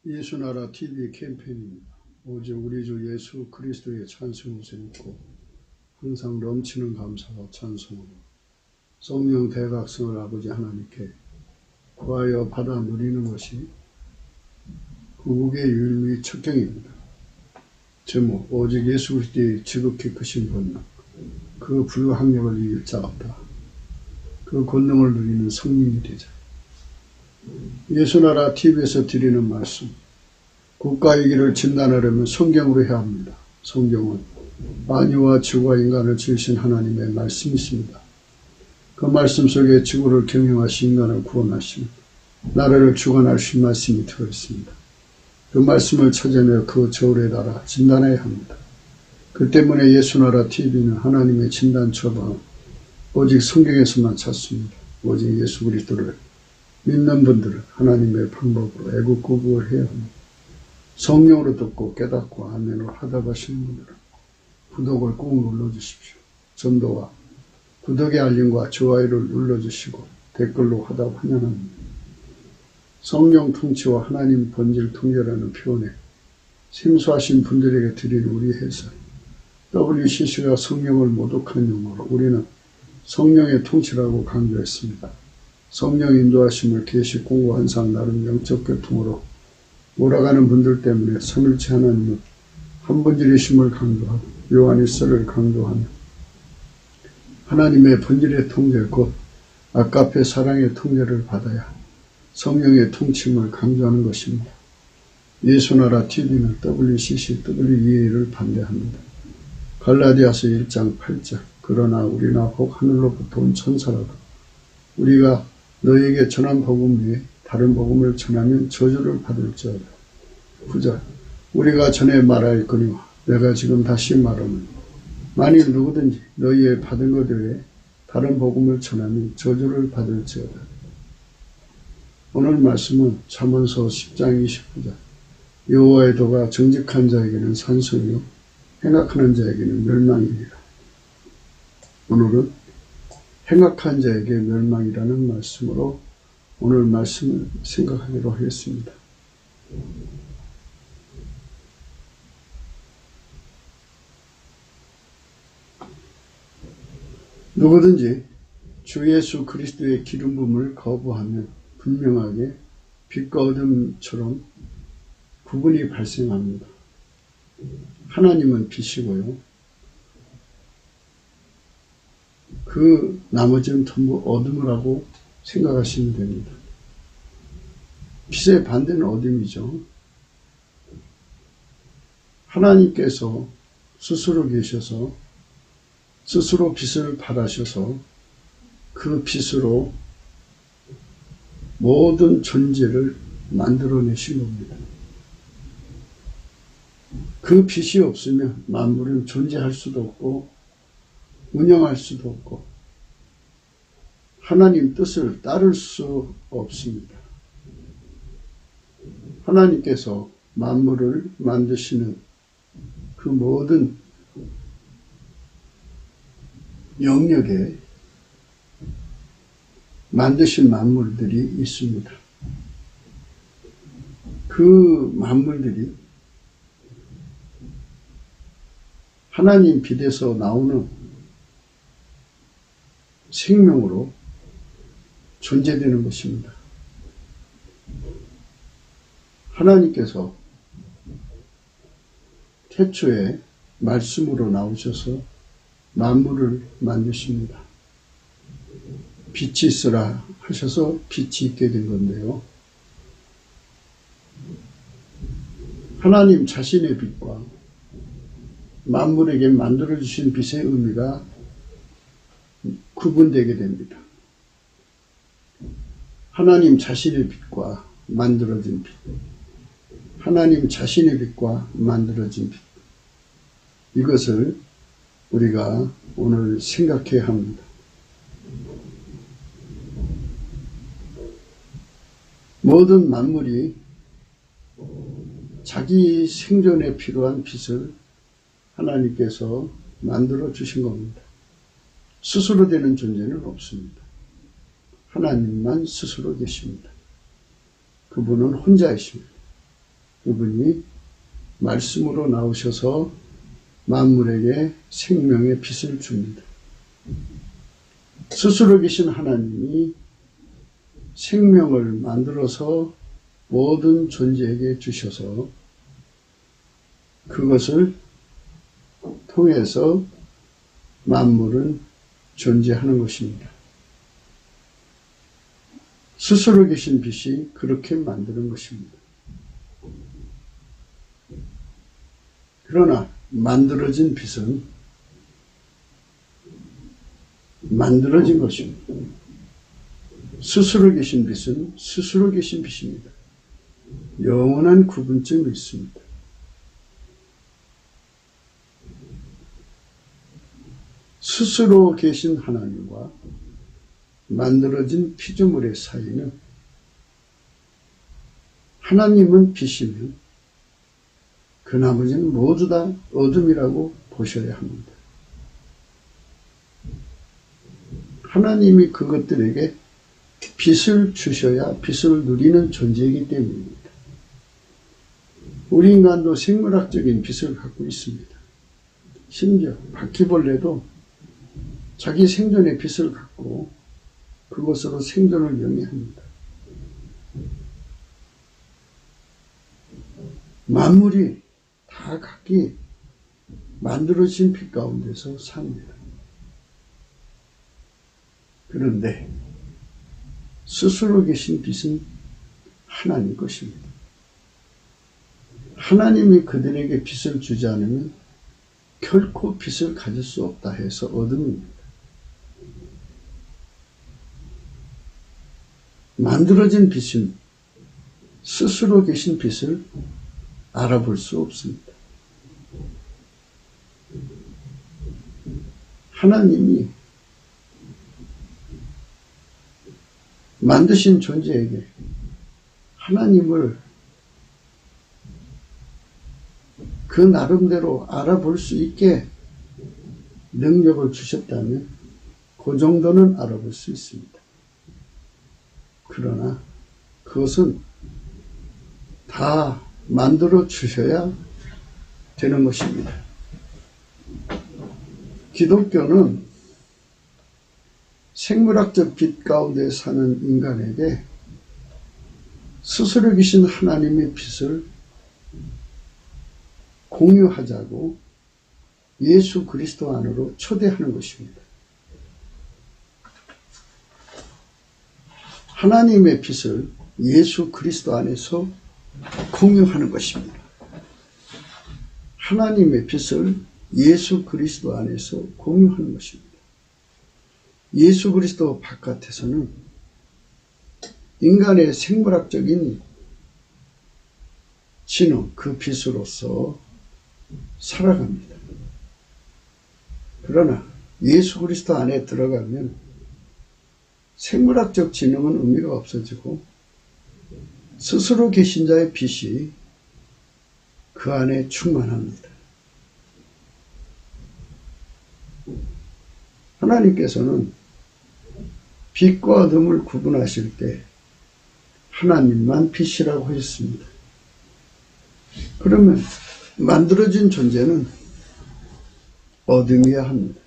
예수나라 TV 캠페인입니다. 오직 우리 주 예수 그리스도의 찬송을 믿고 항상 넘치는 감사와 찬송으로 성령 대각성을 아버지 하나님께 구하여 받아 누리는 것이 구국의 유일무이 첩경입니다. 제목 오직 예수 그리스도의 지극히 크신 권능 그 불가항력을 이길 자 없다. 그 권능을 누리는 성민이 되자. 예수나라 TV에서 드리는 말씀, 국가의 길을 진단하려면 성경으로 해야 합니다. 성경은 만유와 지구와 인간을 지으신 하나님의 말씀이 있습니다. 그 말씀 속에 지구를 경영하신 인간을 구원하신 나라를 주관하신 말씀이 들어있습니다. 그 말씀을 찾아내어 그 저울에 달아 진단해야 합니다. 그 때문에 예수나라 TV는 하나님의 진단 처방을 오직 성경에서만 찾습니다. 오직 예수 그리스도를 믿는 분들은 하나님의 방법으로 애국구국을 해야 합니다. 성령으로 듣고 깨닫고 아멘으로 하답하시는 분들은 구독을 꾹 눌러주십시오. 전도와 구독의 알림과 좋아요를 눌러주시고 댓글로 하답 환영합니다. 성령 통치와 하나님 본질 통제라는 표현에 생소하신 분들에게 드리는 우리 해설 WCC가 성령을 모독한 용어로 우리는 성령의 통치라고 강조했습니다. 성령 인도하심을 계시 공부 한상 나름 영적 교통으로 몰아가는 분들 때문에 삼일체 하나님은 한 분질이심을 강조하고 요한일서를 강조하며 하나님의 본질의 통제 곧 아까페 사랑의 통제를 받아야 성령의 통치임을 강조하는 것입니다. 예수나라 TV는 WCC, WEA를 반대합니다. 갈라디아서 1장 8절 그러나 우리나 혹 하늘로부터 온 천사라도 우리가 너에게 전한 복음 외에 다른 복음을 전하면 저주를 받을지어다. 9절 우리가 전에 말하였거니와 내가 지금 다시 말하노니 만일 누구든지 너희의 받은 것 외에 다른 복음을 전하면 저주를 받을지어다. 오늘 말씀은 잠언서 10장 29절 여호와의 도가 정직한 자에게는 산성이요 행악하는 자에게는 멸망이니라. 오늘은 행악한 자에게 멸망이라는 말씀으로 오늘 말씀을 생각하기로 하겠습니다. 누구든지 주 예수 그리스도의 기름 부음을 거부하면 분명하게 빛과 어둠처럼 구분이 발생합니다. 하나님은 빛이고요. 그 나머지는 전부 어둠이라고 생각하시면 됩니다. 빛의 반대는 어둠이죠. 하나님께서 스스로 계셔서 스스로 빛을 발하셔서 그 빛으로 모든 존재를 만들어내신 겁니다. 그 빛이 없으면 만물은 존재할 수도 없고 운영할 수도 없고 하나님 뜻을 따를 수 없습니다. 하나님께서 만물을 만드시는 그 모든 영역에 만드신 만물들이 있습니다. 그 만물들이 하나님 빛에서 나오는 생명으로 존재되는 것입니다. 하나님께서 태초에 말씀으로 나오셔서 만물을 만드십니다. 빛이 있으라 하셔서 빛이 있게 된 건데요. 하나님 자신의 빛과 만물에게 만들어주신 빛의 의미가 구분되게 됩니다. 하나님 자신의 빛과 만들어진 빛, 하나님 자신의 빛과 만들어진 빛, 이것을 우리가 오늘 생각해야 합니다. 모든 만물이 자기 생존에 필요한 빛을 하나님께서 만들어 주신 겁니다. 스스로 되는 존재는 없습니다. 하나님만 스스로 계십니다. 그분은 혼자이십니다. 그분이 말씀으로 나오셔서 만물에게 생명의 빛을 줍니다. 스스로 계신 하나님이 생명을 만들어서 모든 존재에게 주셔서 그것을 통해서 만물은 존재하는 것입니다. 스스로 계신 빛이 그렇게 만드는 것입니다. 그러나 만들어진 빛은 만들어진 것입니다. 스스로 계신 빛은 스스로 계신 빛입니다. 영원한 구분점이 있습니다. 스스로 계신 하나님과 만들어진 피조물의 사이는 하나님은 빛이면 그 나머지는 모두 다 어둠이라고 보셔야 합니다. 하나님이 그것들에게 빛을 주셔야 빛을 누리는 존재이기 때문입니다. 우리 인간도 생물학적인 빛을 갖고 있습니다. 심지어 바퀴벌레도 자기 생존의 빛을 갖고 그것으로 생존을 영위합니다. 만물이 다 각기 만들어진 빛 가운데서 삽니다. 그런데 스스로 계신 빛은 하나님 것입니다. 하나님이 그들에게 빛을 주지 않으면 결코 빛을 가질 수 없다 해서 어둠입니다. 만들어진 빛은 스스로 계신 빛을 알아볼 수 없습니다. 하나님이 만드신 존재에게 하나님을 그 나름대로 알아볼 수 있게 능력을 주셨다면 그 정도는 알아볼 수 있습니다. 그러나 그것은 다 만들어 주셔야 되는 것입니다. 기독교는 생물학적 빛 가운데 사는 인간에게 스스로 계신 하나님의 빛을 공유하자고 예수 그리스도 안으로 초대하는 것입니다. 하나님의 빛을 예수 그리스도 안에서 공유하는 것입니다. 하나님의 빛을 예수 그리스도 안에서 공유하는 것입니다. 예수 그리스도 바깥에서는 인간의 생물학적인 지능, 그 빛으로서 살아갑니다. 그러나 예수 그리스도 안에 들어가면 생물학적 지능은 의미가 없어지고 스스로 계신 자의 빛이 그 안에 충만합니다. 하나님께서는 빛과 어둠을 구분하실 때 하나님만 빛이라고 하셨습니다. 그러면 만들어진 존재는 어둠이어야 합니다.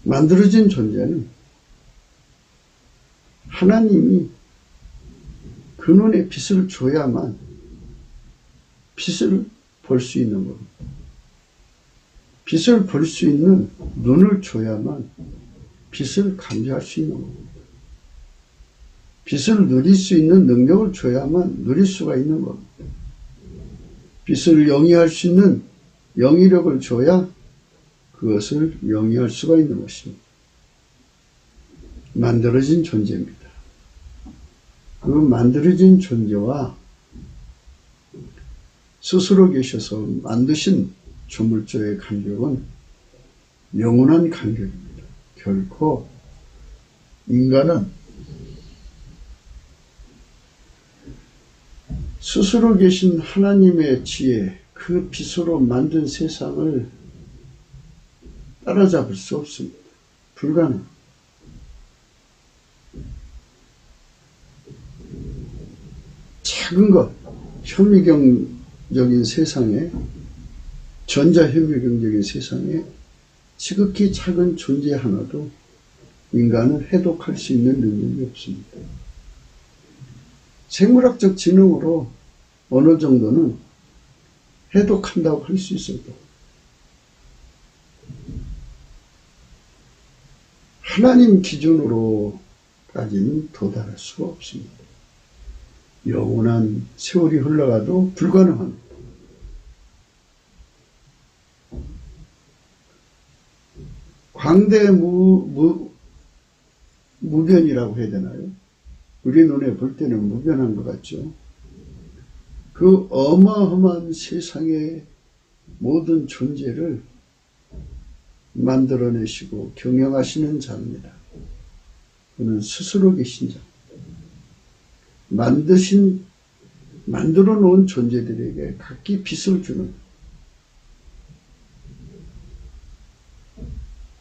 만들어진 존재는 하나님이 그 눈에 빛을 줘야만 빛을 볼 수 있는 겁니다. 빛을 볼 수 있는 눈을 줘야만 빛을 감지할 수 있는 겁니다. 빛을 누릴 수 있는 능력을 줘야만 누릴 수가 있는 겁니다. 빛을 영위할 수 있는 영위력을 줘야 그것을 영위할 수가 있는 것입니다. 만들어진 존재입니다. 그 만들어진 존재와 스스로 계셔서 만드신 조물주의 간격은 영원한 간격입니다. 결코 인간은 스스로 계신 하나님의 지혜, 그 빛으로 만든 세상을 따라잡을 수 없습니다. 불가능. 작은 것, 현미경적인 세상에, 전자현미경적인 세상에 지극히 작은 존재 하나도 인간을 해독할 수 있는 능력이 없습니다. 생물학적 지능으로 어느 정도는 해독한다고 할 수 있어도 하나님 기준으로까지는 도달할 수가 없습니다. 영원한 세월이 흘러가도 불가능합니다. 무변이라고 해야 되나요? 우리 눈에 볼 때는 무변한 것 같죠. 그 어마어마한 세상의 모든 존재를 만들어내시고 경영하시는 자입니다. 그는 스스로 계신 자. 만들어 놓은 존재들에게 각기 빛을 주는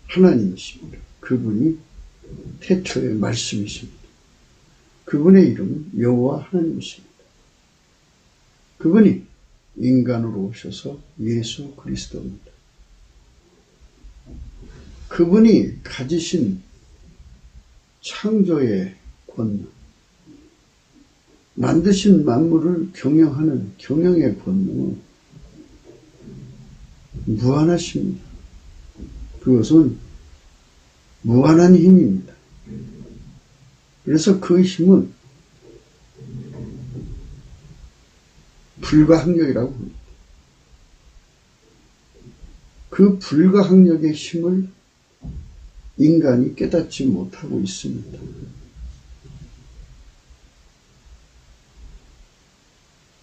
하나님이십니다. 그분이 태초의 말씀이십니다. 그분의 이름은 여호와 하나님이십니다. 그분이 인간으로 오셔서 예수 그리스도입니다. 그분이 가지신 창조의 권능, 만드신 만물을 경영하는 경영의 권능은 무한하십니다. 그것은 무한한 힘입니다. 그래서 그 힘은 불가항력이라고 합니다. 그 불가항력의 힘을 인간이 깨닫지 못하고 있습니다.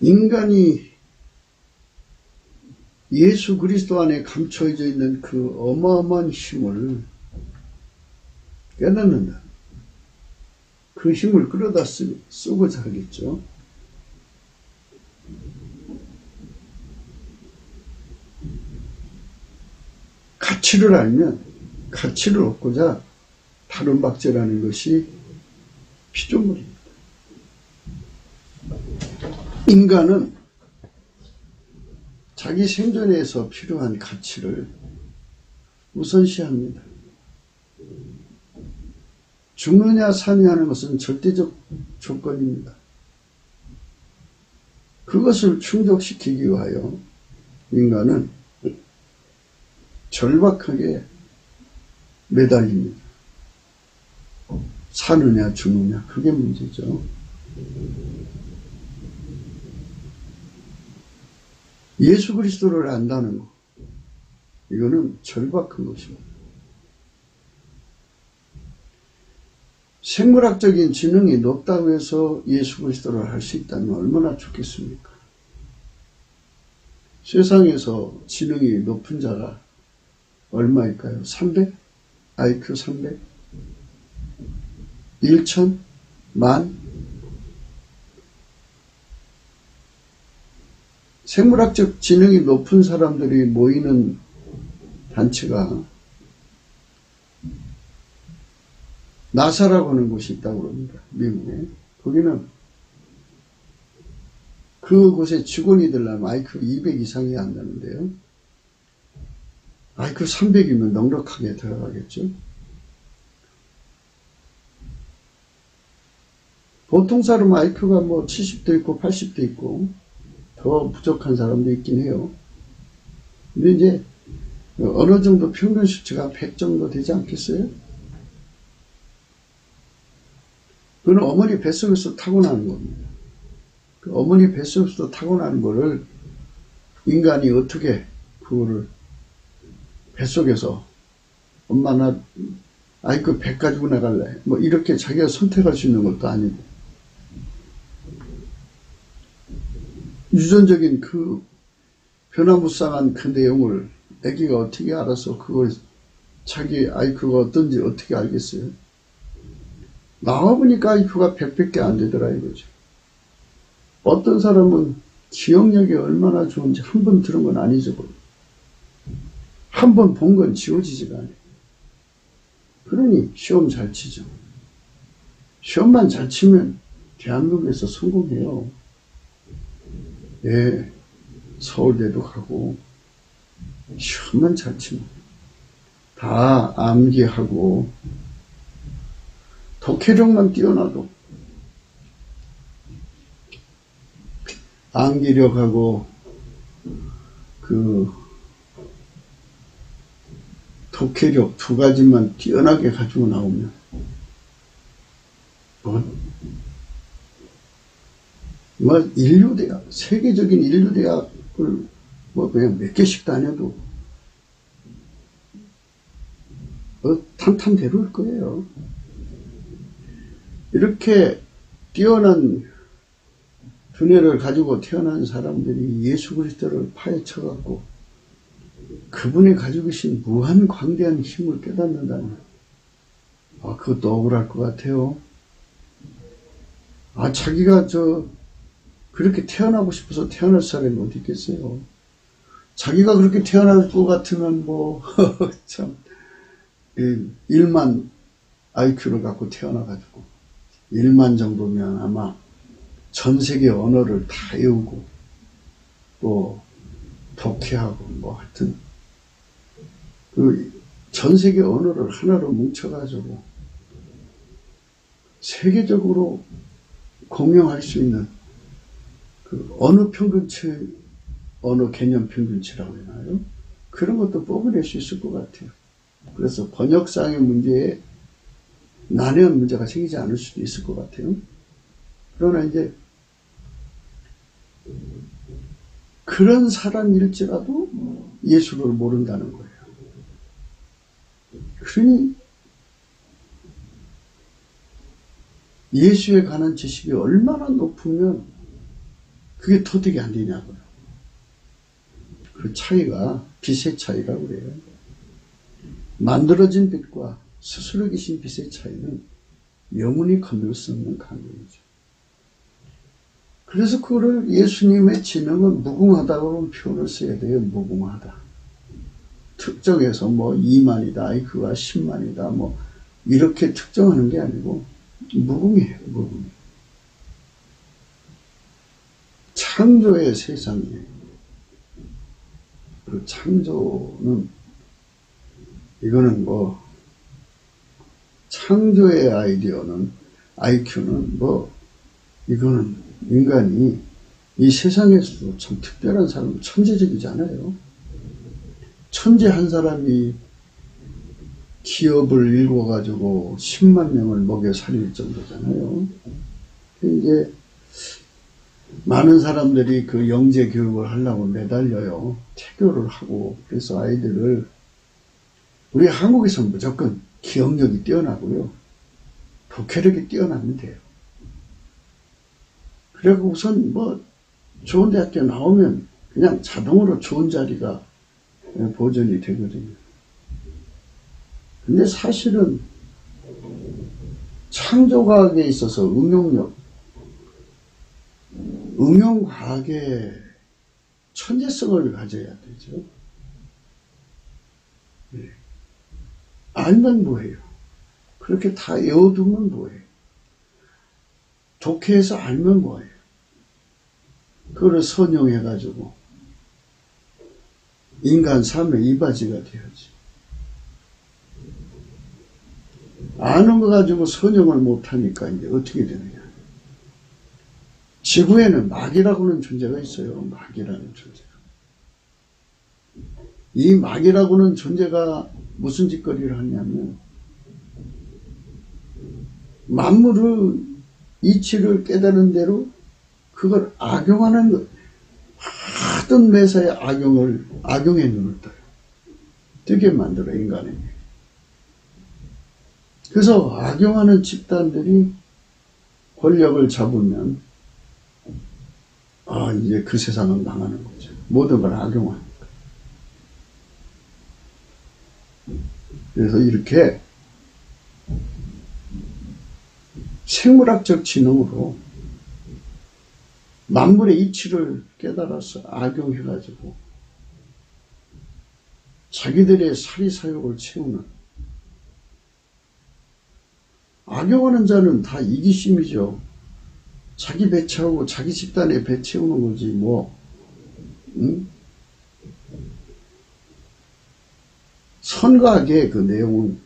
인간이 예수 그리스도 안에 감춰져 있는 그 어마어마한 힘을 깨닫는다. 그 힘을 끌어다 쓰고자 하겠죠. 가치를 알면 가치를 얻고자 다른 박제라는 것이 피조물입니다. 인간은 자기 생존에서 필요한 가치를 우선시합니다. 죽느냐 사느냐 하는 것은 절대적 조건입니다. 그것을 충족시키기 위하여 인간은 절박하게 매달립니다. 사느냐 죽느냐 그게 문제죠. 예수 그리스도를 안다는 것, 이거는 절박한 것입니다. 생물학적인 지능이 높다고 해서 예수 그리스도를 할 수 있다면 얼마나 좋겠습니까? 세상에서 지능이 높은 자가 얼마일까요? 300? IQ 300? 1천? 만? 생물학적 지능이 높은 사람들이 모이는 단체가 나사라고 하는 곳이 있다고 합니다. 미국에. 거기는 그곳에 직원이 되려면 IQ 200 이상이 안 되는데요. IQ 300이면 넉넉하게 들어가겠죠. 보통 사람 IQ가 뭐 70도 있고 80도 있고 더 부족한 사람도 있긴 해요. 근데 이제 어느 정도 평균 수치가 100 정도 되지 않겠어요? 그건 어머니 뱃속에서 타고나는 겁니다. 그 어머니 뱃속에서 타고나는 거를 인간이 어떻게 그거를 뱃속에서 엄마 나 IQ 100 가지고 나갈래 뭐 이렇게 자기가 선택할 수 있는 것도 아니고 유전적인 그 변화무쌍한 그 내용을 아기가 어떻게 알아서 그걸 자기 IQ가 어떤지 어떻게 알겠어요? 나와보니까 IQ가 100밖에 안 되더라 이거죠. 어떤 사람은 기억력이 얼마나 좋은지 한 번 들은 건 안 잊어버려. 한 번 본 건 지워지지가 않아요. 그러니 시험 잘 치죠. 시험만 잘 치면 대한민국에서 성공해요. 예, 서울대도 가고 시험만 잘 치면 다 암기하고 독해력만 뛰어나도 암기력하고 그 독해력 두 가지만 뛰어나게 가지고 나오면 뭐 인류대학, 세계적인 인류대학을 뭐 그냥 몇 개씩 다녀도 탄탄대로일 거예요. 이렇게 뛰어난 두뇌를 가지고 태어난 사람들이 예수 그리스도를 파헤쳐갖고 그분이 가지고 계신 무한 광대한 힘을 깨닫는다면 그것도 억울할 것 같아요. 자기가 그렇게 태어나고 싶어서 태어날 사람이 어디 있겠어요. 자기가 그렇게 태어날 것 같으면 참 1만 IQ를 갖고 태어나가지고 1만 정도면 아마 전 세계 언어를 다 외우고 또 독해하고 하여튼 전 세계 언어를 하나로 뭉쳐가지고 세계적으로 공용할 수 있는 그 언어 평균치, 언어 개념 평균치라고 하나요? 그런 것도 뽑아낼 수 있을 것 같아요. 그래서 번역상의 문제에 난해한 문제가 생기지 않을 수도 있을 것 같아요. 그러나 이제 그런 사람일지라도 예수를 모른다는 거예요. 그러니 예수에 관한 지식이 얼마나 높으면 그게 터득이 안 되냐고요. 그 차이가 빛의 차이라고 그래요. 만들어진 빛과 스스로 계신 빛의 차이는 영원히 건널 수 없는 관계이죠. 그래서 그거를 예수님의 지능은 무궁하다고 표현을 써야 돼요. 무궁하다. 특정해서 2만이다, IQ가 10만이다, 이렇게 특정하는 게 아니고 무궁해요, 무궁해. 창조의 세상에 그 창조는 이거는 창조의 아이디어는 IQ는 이거는 인간이 이 세상에서도 참 특별한 사람, 천재적이잖아요. 천재 한 사람이 기업을 일궈가지고 10만 명을 먹여 살릴 정도잖아요. 이제 많은 사람들이 그 영재 교육을 하려고 매달려요. 태교를 하고. 그래서 아이들을 우리 한국에서는 무조건 기억력이 뛰어나고요. 독해력이 뛰어나면 돼요. 그리고 우선 좋은 대학교 나오면 그냥 자동으로 좋은 자리가 보존이 되거든요. 근데 사실은 창조과학에 있어서 응용과학의 천재성을 가져야 되죠. 네. 알면 뭐해요? 그렇게 다 외워두면 뭐해요? 독해해서 알면 뭐해요? 그거를 선용해가지고 인간 삶의 이바지가 되어야지. 아는 거 가지고 선용을 못하니까 이제 어떻게 되느냐. 지구에는 마귀라고는 존재가 있어요. 마귀라는 존재가. 이 마귀라고는 존재가 무슨 짓거리를 하냐면 만물의 이치를 깨달은 대로 그걸 악용하는 것. 하던 매사에 악용의 눈을 떠요. 뜨게 만들어, 인간에게. 그래서 악용하는 집단들이 권력을 잡으면 이제 그 세상은 망하는 거죠. 모든 걸 악용하니까. 그래서 이렇게 생물학적 지능으로 만물의 이치를 깨달아서 악용해가지고 자기들의 사리사욕을 채우는, 악용하는 자는 다 이기심이죠. 자기 배 채우고 자기 집단에 배 채우는 거지 뭐. 응? 선과 악의 그 내용은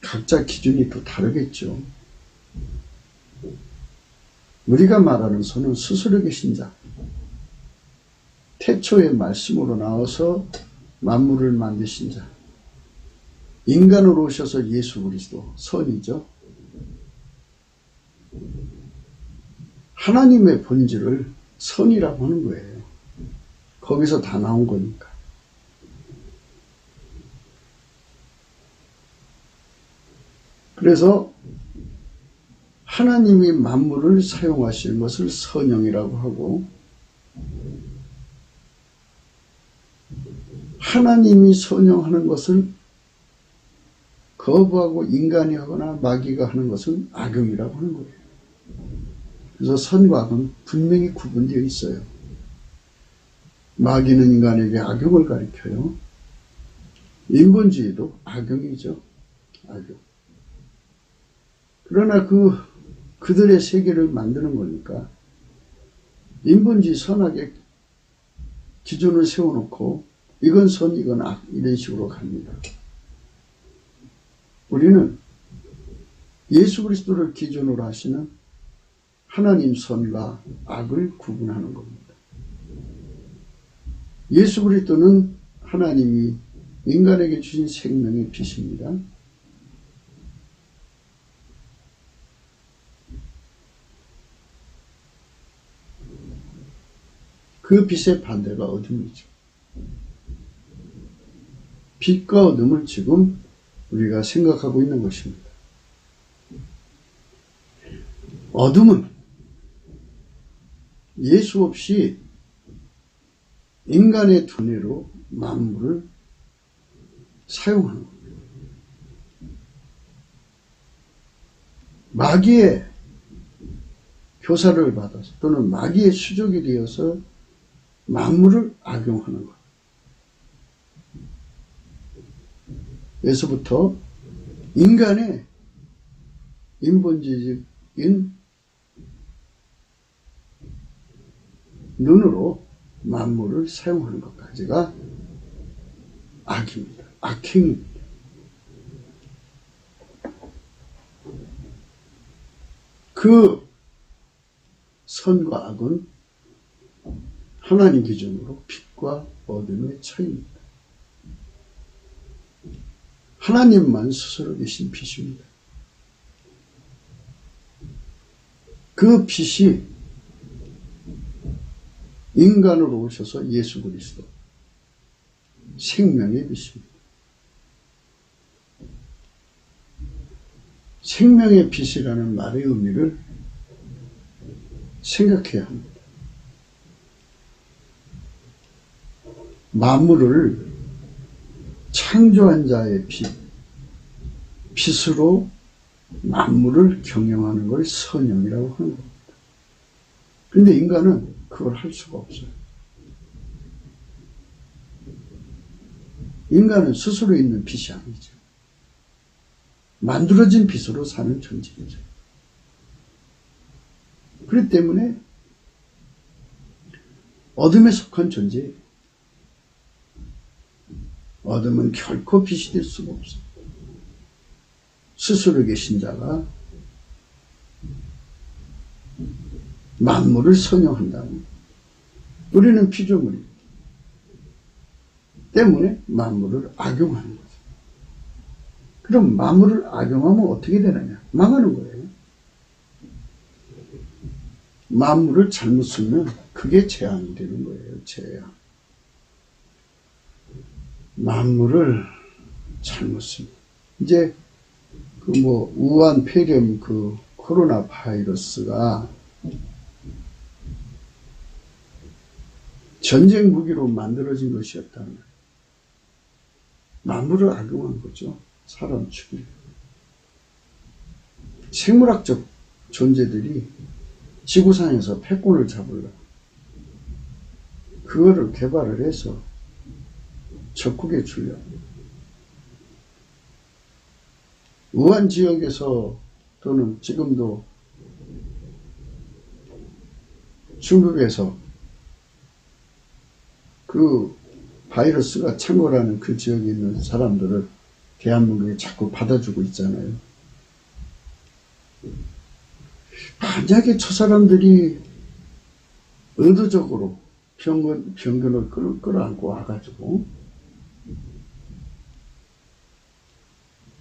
각자 기준이 또 다르겠죠. 우리가 말하는 선은 스스로 계신 자, 태초의 말씀으로 나와서 만물을 만드신 자, 인간으로 오셔서 예수 그리스도 선이죠. 하나님의 본질을 선이라고 하는 거예요. 거기서 다 나온 거니까. 그래서 하나님이 만물을 사용하시는 것을 선형이라고 하고, 하나님이 선형하는 것을 거부하고 인간이 하거나 마귀가 하는 것은 악용이라고 하는 거예요. 그래서 선과 악은 분명히 구분되어 있어요. 마귀는 인간에게 악용을 가리켜요. 인본주의도 악용이죠. 악용. 그러나 그들의 세계를 만드는 거니까 인본주의 선악의 기준을 세워놓고 이건 선, 이건 악 이런 식으로 갑니다. 우리는 예수 그리스도를 기준으로 하시는 하나님 선과 악을 구분하는 겁니다. 예수 그리스도는 하나님이 인간에게 주신 생명의 빛입니다. 그 빛의 반대가 어둠이죠. 빛과 어둠을 지금 우리가 생각하고 있는 것입니다. 어둠은 예수 없이 인간의 두뇌로 만물을 사용하는 겁니다. 마귀의 교사를 받아서 또는 마귀의 수족이 되어서 만물을 악용하는 것. 에서부터 인간의 인본주의적인 눈으로 만물을 사용하는 것까지가 악입니다. 악행입니다. 그 선과 악은 하나님 기준으로 빛과 어둠의 차이입니다. 하나님만 스스로 계신 빛입니다. 그 빛이 인간으로 오셔서 예수 그리스도 생명의 빛입니다. 생명의 빛이라는 말의 의미를 생각해야 합니다. 만물을 창조한 자의 빛, 빛으로 만물을 경영하는 걸 선형이라고 하는 겁니다. 그런데 인간은 그걸 할 수가 없어요. 인간은 스스로 있는 빛이 아니죠. 만들어진 빛으로 사는 존재이죠. 그렇기 때문에 어둠에 속한 존재예요. 어둠은 결코 빛이 될 수가 없어요. 스스로 계신 자가 만물을 선용한다면 우리는 피조물이기 때문에 만물을 악용하는 거죠. 그럼 만물을 악용하면 어떻게 되느냐? 망하는 거예요. 만물을 잘못 쓰면 그게 재앙이 되는 거예요. 재앙. 만물을 잘못 씁니다. 이제 우한 폐렴 코로나 바이러스가 전쟁 무기로 만들어진 것이었다면 만물을 악용한 거죠. 사람 죽이려. 생물학적 존재들이 지구상에서 패권을 잡으려고 그거를 개발을 해서 적국에 주려고. 우한 지역에서 또는 지금도 중국에서 그 바이러스가 창궐하는 그 지역에 있는 사람들을 대한민국에 자꾸 받아주고 있잖아요. 만약에 저 사람들이 의도적으로 병균을 끌어안고 와가지고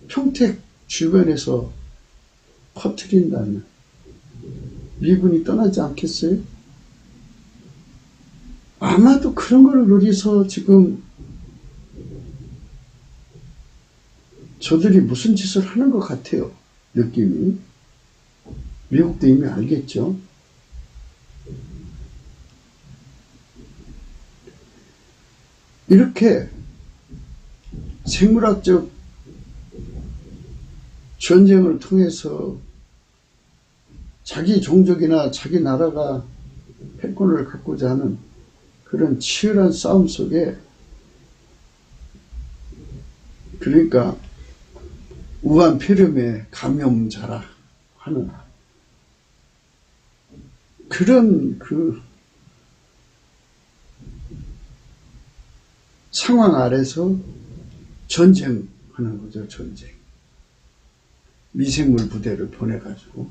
평택 주변에서 퍼뜨린다면 미군이 떠나지 않겠어요? 아마도 그런 걸 노려서 지금 저들이 무슨 짓을 하는 것 같아요. 느낌이. 미국도 이미 알겠죠. 이렇게 생물학적 전쟁을 통해서 자기 종족이나 자기 나라가 패권을 갖고자 하는 그런 치열한 싸움 속에, 그러니까 우한 폐렴의 감염자라 하는 그런 그 상황 아래서 전쟁하는 거죠. 전쟁. 미생물 부대를 보내가지고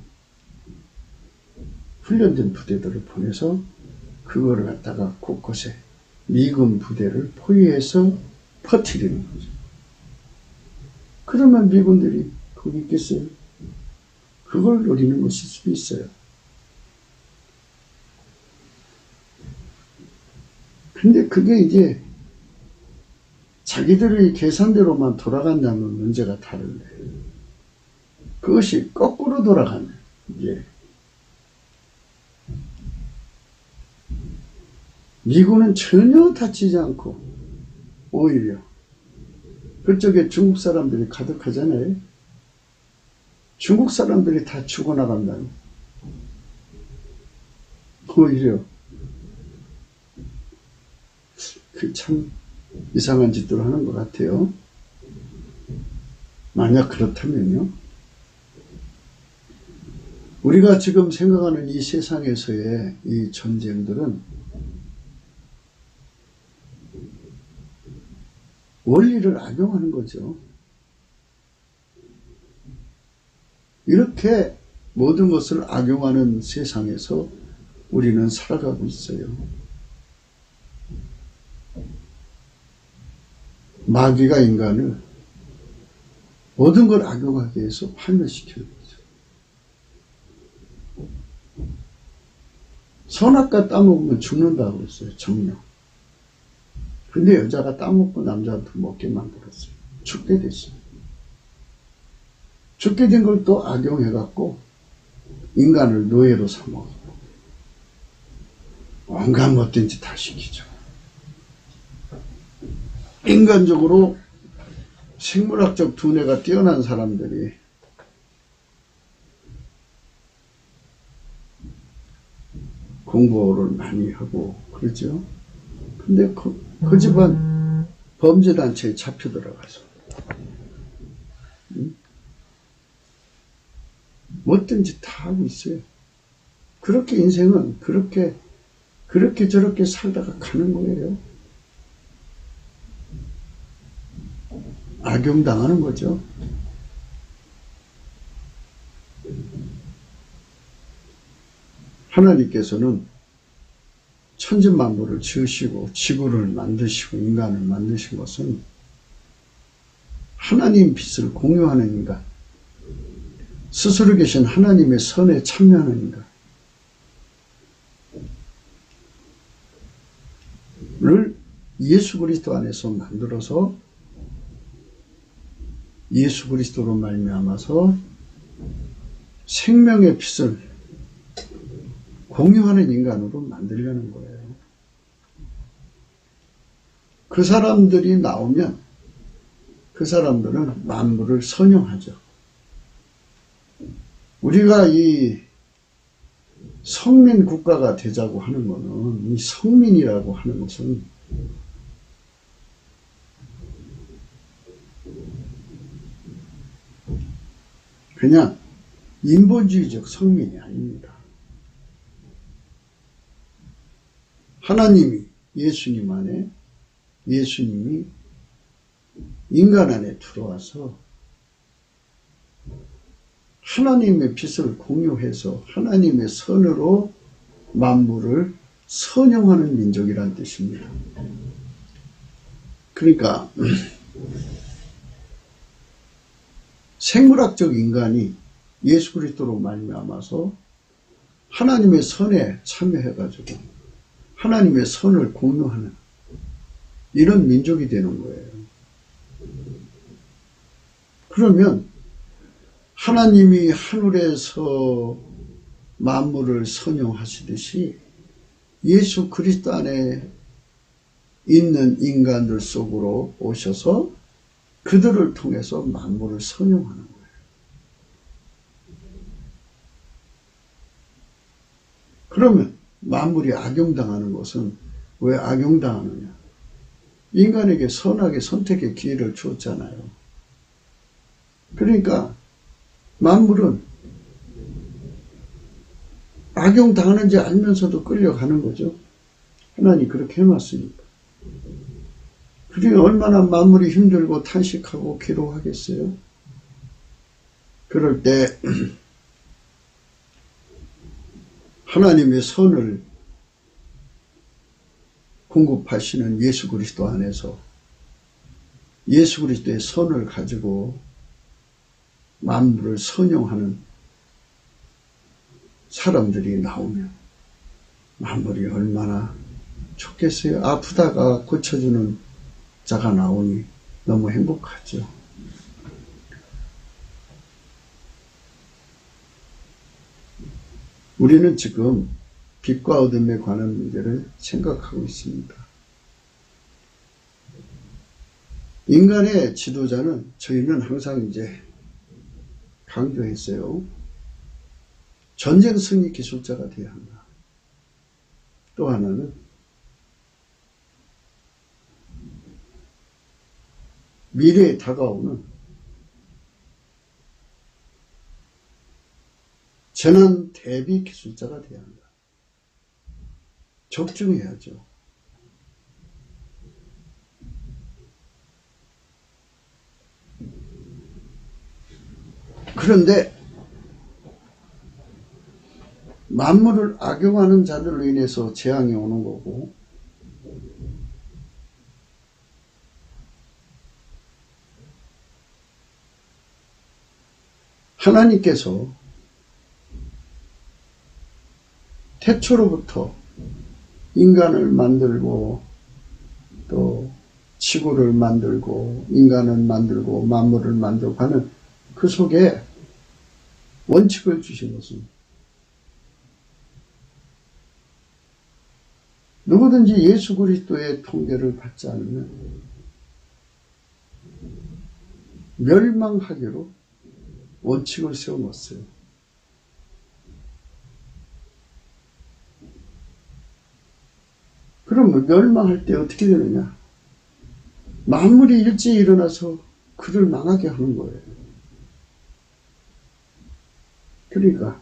훈련된 부대들을 보내서 그거를 갖다가 곳곳에 미군 부대를 포위해서 퍼뜨리는 거죠. 그러면 미군들이 거기 있겠어요? 그걸 노리는 것일 수도 있어요. 근데 그게 이제 자기들의 계산대로만 돌아간다면 문제가 다른데, 그것이 거꾸로 돌아가면 이제 미군은 전혀 다치지 않고 오히려 그쪽에 중국 사람들이 가득하잖아요. 중국 사람들이 다 죽어나간다면 오히려 그 참 이상한 짓들을 하는 것 같아요. 만약 그렇다면요, 우리가 지금 생각하는 이 세상에서의 이 전쟁들은 원리를 악용하는 거죠. 이렇게 모든 것을 악용하는 세상에서 우리는 살아가고 있어요. 마귀가 인간을 모든 걸 악용하기 위해서 파멸시키는 거죠. 선악과 따먹으면 죽는다고 했어요. 정령. 근데 여자가 따먹고 남자한테 먹게 만들었어요. 죽게 됐어요. 죽게 된 걸 또 악용해갖고 인간을 노예로 삼아갖고 온갖 못된 짓 다 시키죠. 인간적으로 생물학적 두뇌가 뛰어난 사람들이 공부를 많이 하고 그러죠. 근데 그 집안 범죄단체에 잡혀 들어가서 못된 짓 다 하고 있어요. 그렇게 인생은 그렇게 저렇게 살다가 가는 거예요. 악용당하는 거죠. 하나님께서는 천지만물을 지으시고 지구를 만드시고 인간을 만드신 것은 하나님 빛을 공유하는 인간, 스스로 계신 하나님의 선에 참여하는 인간을 예수 그리스도 안에서 만들어서 예수 그리스도로 말미암아서 생명의 빛을 공유하는 인간으로 만들려는 거예요. 그 사람들이 나오면 그 사람들은 만물을 선용하죠. 우리가 이 성민 국가가 되자고 하는 것은, 이 성민이라고 하는 것은 그냥 인본주의적 성민이 아닙니다. 하나님이 예수님 안에, 예수님이 인간 안에 들어와서 하나님의 빛을 공유해서 하나님의 선으로 만물을 선용하는 민족이란 뜻입니다. 그러니까 생물학적 인간이 예수 그리스도로 말미암아서 하나님의 선에 참여해가지고 하나님의 선을 공유하는 이런 민족이 되는 거예요. 그러면 하나님이 하늘에서 만물을 선용하시듯이 예수 그리스도 안에 있는 인간들 속으로 오셔서 그들을 통해서 만물을 선용하는 거예요. 그러면 만물이 악용당하는 것은 왜 악용당하느냐? 인간에게 선하게 선택의 기회를 주었잖아요. 그러니까 만물은 악용당하는지 알면서도 끌려가는 거죠. 하나님 그렇게 해놨으니까. 그러니 얼마나 만물이 힘들고 탄식하고 괴로워하겠어요? 그럴 때 하나님의 선을 공급하시는 예수 그리스도 안에서 예수 그리스도의 선을 가지고 만물을 선용하는 사람들이 나오면 만물이 얼마나 좋겠어요. 아프다가 고쳐주는 자가 나오니 너무 행복하죠. 우리는 지금 빛과 어둠에 관한 문제를 생각하고 있습니다. 인간의 지도자는 저희는 항상 이제 강조했어요. 전쟁 승리 기술자가 되어야 한다. 또 하나는 미래에 다가오는 재난 대비 기술자가 되어야 한다. 적중해야죠. 그런데 만물을 악용하는 자들로 인해서 재앙이 오는 거고 하나님께서 태초로부터 인간을 만들고 또 지구를 만들고 인간을 만들고 만물을 만들고 하는 그 속에 원칙을 주신 것은 누구든지 예수 그리스도의 통제를 받지 않으면 멸망하기로 원칙을 세워놓았어요. 그러면 멸망할 때 어떻게 되느냐? 만물이 일찍 일어나서 그를 망하게 하는 거예요. 그러니까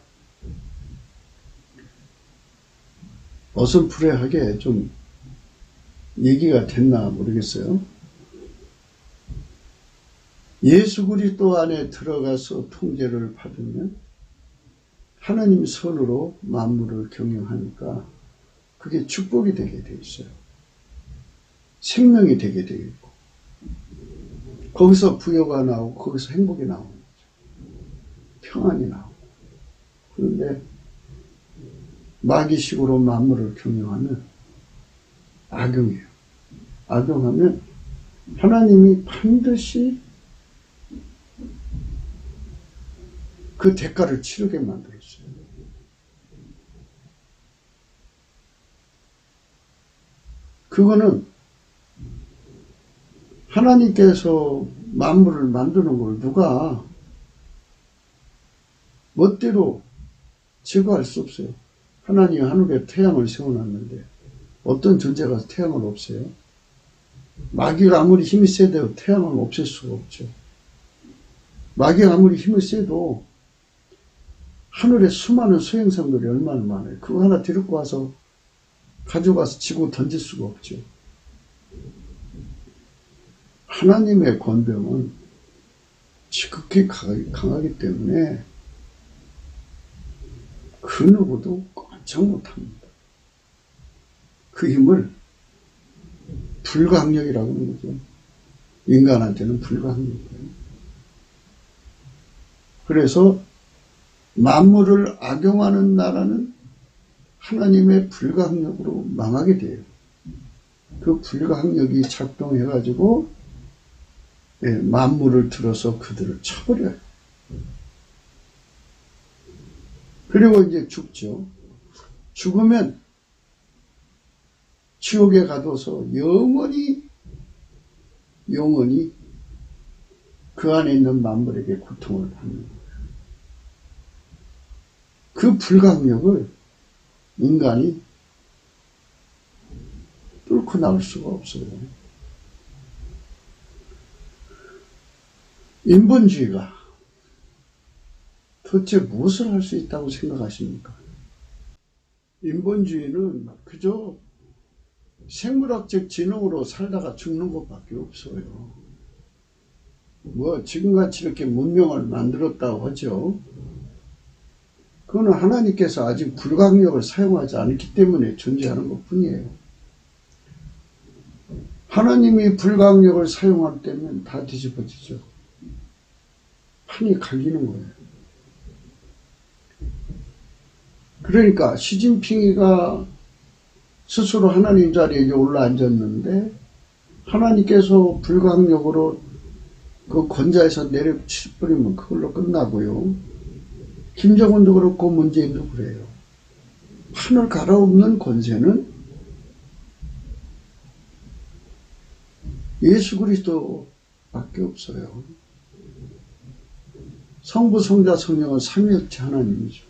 어슴푸레하게 좀 얘기가 됐나 모르겠어요. 예수 그리스도 안에 들어가서 통제를 받으면 하나님 선으로 만물을 경영하니까 그게 축복이 되게 돼 있어요. 생명이 되게 되어 있고 거기서 부여가 나오고 거기서 행복이 나오는 거죠. 평안이 나오고. 그런데 마귀식으로 만물을 경영하면 악용이에요. 악용하면 하나님이 반드시 그 대가를 치르게 만들었어요. 그거는 하나님께서 만물을 만드는 걸 누가 멋대로 제거할 수 없어요. 하나님이 하늘에 태양을 세워놨는데 어떤 존재가 태양을 없애요? 마귀가 아무리 힘이 세도 태양을 없앨 수가 없죠. 마귀가 아무리 힘이 세도 하늘에 수많은 소행성들이 얼마나 많아요. 그거 하나 데리고 와서 가져가서 치고 던질 수가 없죠. 하나님의 권병은 지극히 강하기 때문에 그 누구도 꼼짝 못합니다. 그 힘을 불가항력이라고 하는 거죠. 인간한테는 불가항력이에요. 그래서 만물을 악용하는 나라는 하나님의 불가항력으로 망하게 돼요. 그 불가항력이 작동해가지고 만물을 들어서 그들을 쳐버려요. 그리고 이제 죽죠. 죽으면 지옥에 가둬서 영원히 그 안에 있는 만물에게 고통을 받는 거예요. 그 불가항력을 인간이 뚫고 나올 수가 없어요. 인본주의가 도대체 무엇을 할 수 있다고 생각하십니까? 인본주의는 그저 생물학적 지능으로 살다가 죽는 것밖에 없어요. 뭐 지금같이 이렇게 문명을 만들었다고 하죠. 그거는 하나님께서 아직 불가항력을 사용하지 않기 때문에 존재하는 것뿐이에요. 하나님이 불가항력을 사용할 때면 다 뒤집어지죠. 판이 갈리는 거예요. 그러니까 시진핑이가 스스로 하나님 자리에 올라앉았는데 하나님께서 불가항력으로 그 권좌에서 내려치버리면 그걸로 끝나고요. 김정은도 그렇고 문재인도 그래요. 판을 갈아엎는 권세는 예수 그리스도밖에 없어요. 성부, 성자, 성령은 삼위일체 하나님이죠.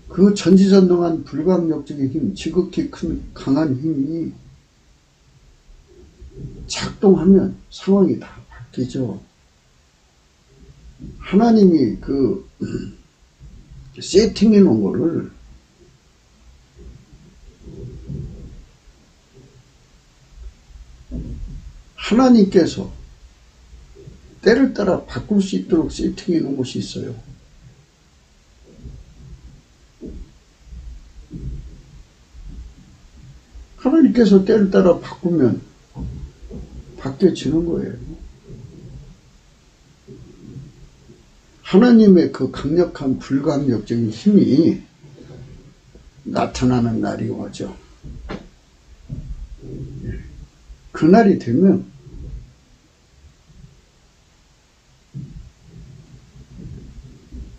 그 전지전능한 불가항력적인 힘, 지극히 큰 강한 힘이 작동하면 상황이 다 바뀌죠. 하나님이 그 세팅해 놓은 거를 하나님께서 때를 따라 바꿀 수 있도록 세팅해 놓은 것이 있어요. 하나님께서 때를 따라 바꾸면 바뀌어지는 거예요. 하나님의 그 강력한 불가항력적인 힘이 나타나는 날이 오죠. 그날이 되면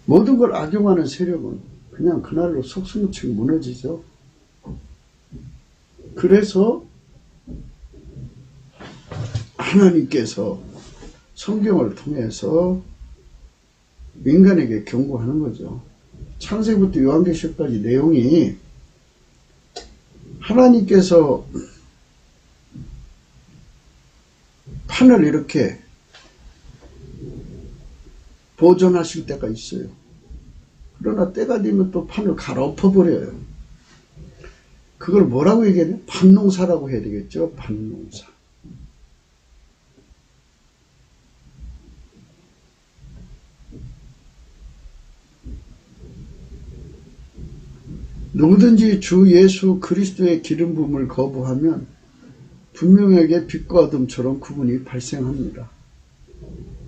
모든 걸 악용하는 세력은 그냥 그날로 속수무책 무너지죠. 그래서 하나님께서 성경을 통해서 인간에게 경고하는 거죠. 창세부터 요한계시까지 내용이 하나님께서 판을 이렇게 보존하실 때가 있어요. 그러나 때가 되면 또 판을 갈아엎어버려요. 그걸 뭐라고 얘기해야 돼요? 판농사라고 해야 되겠죠? 판농사. 누구든지 주 예수 그리스도의 기름 부음을 거부하면 분명하게 빛과 어둠처럼 구분이 발생합니다.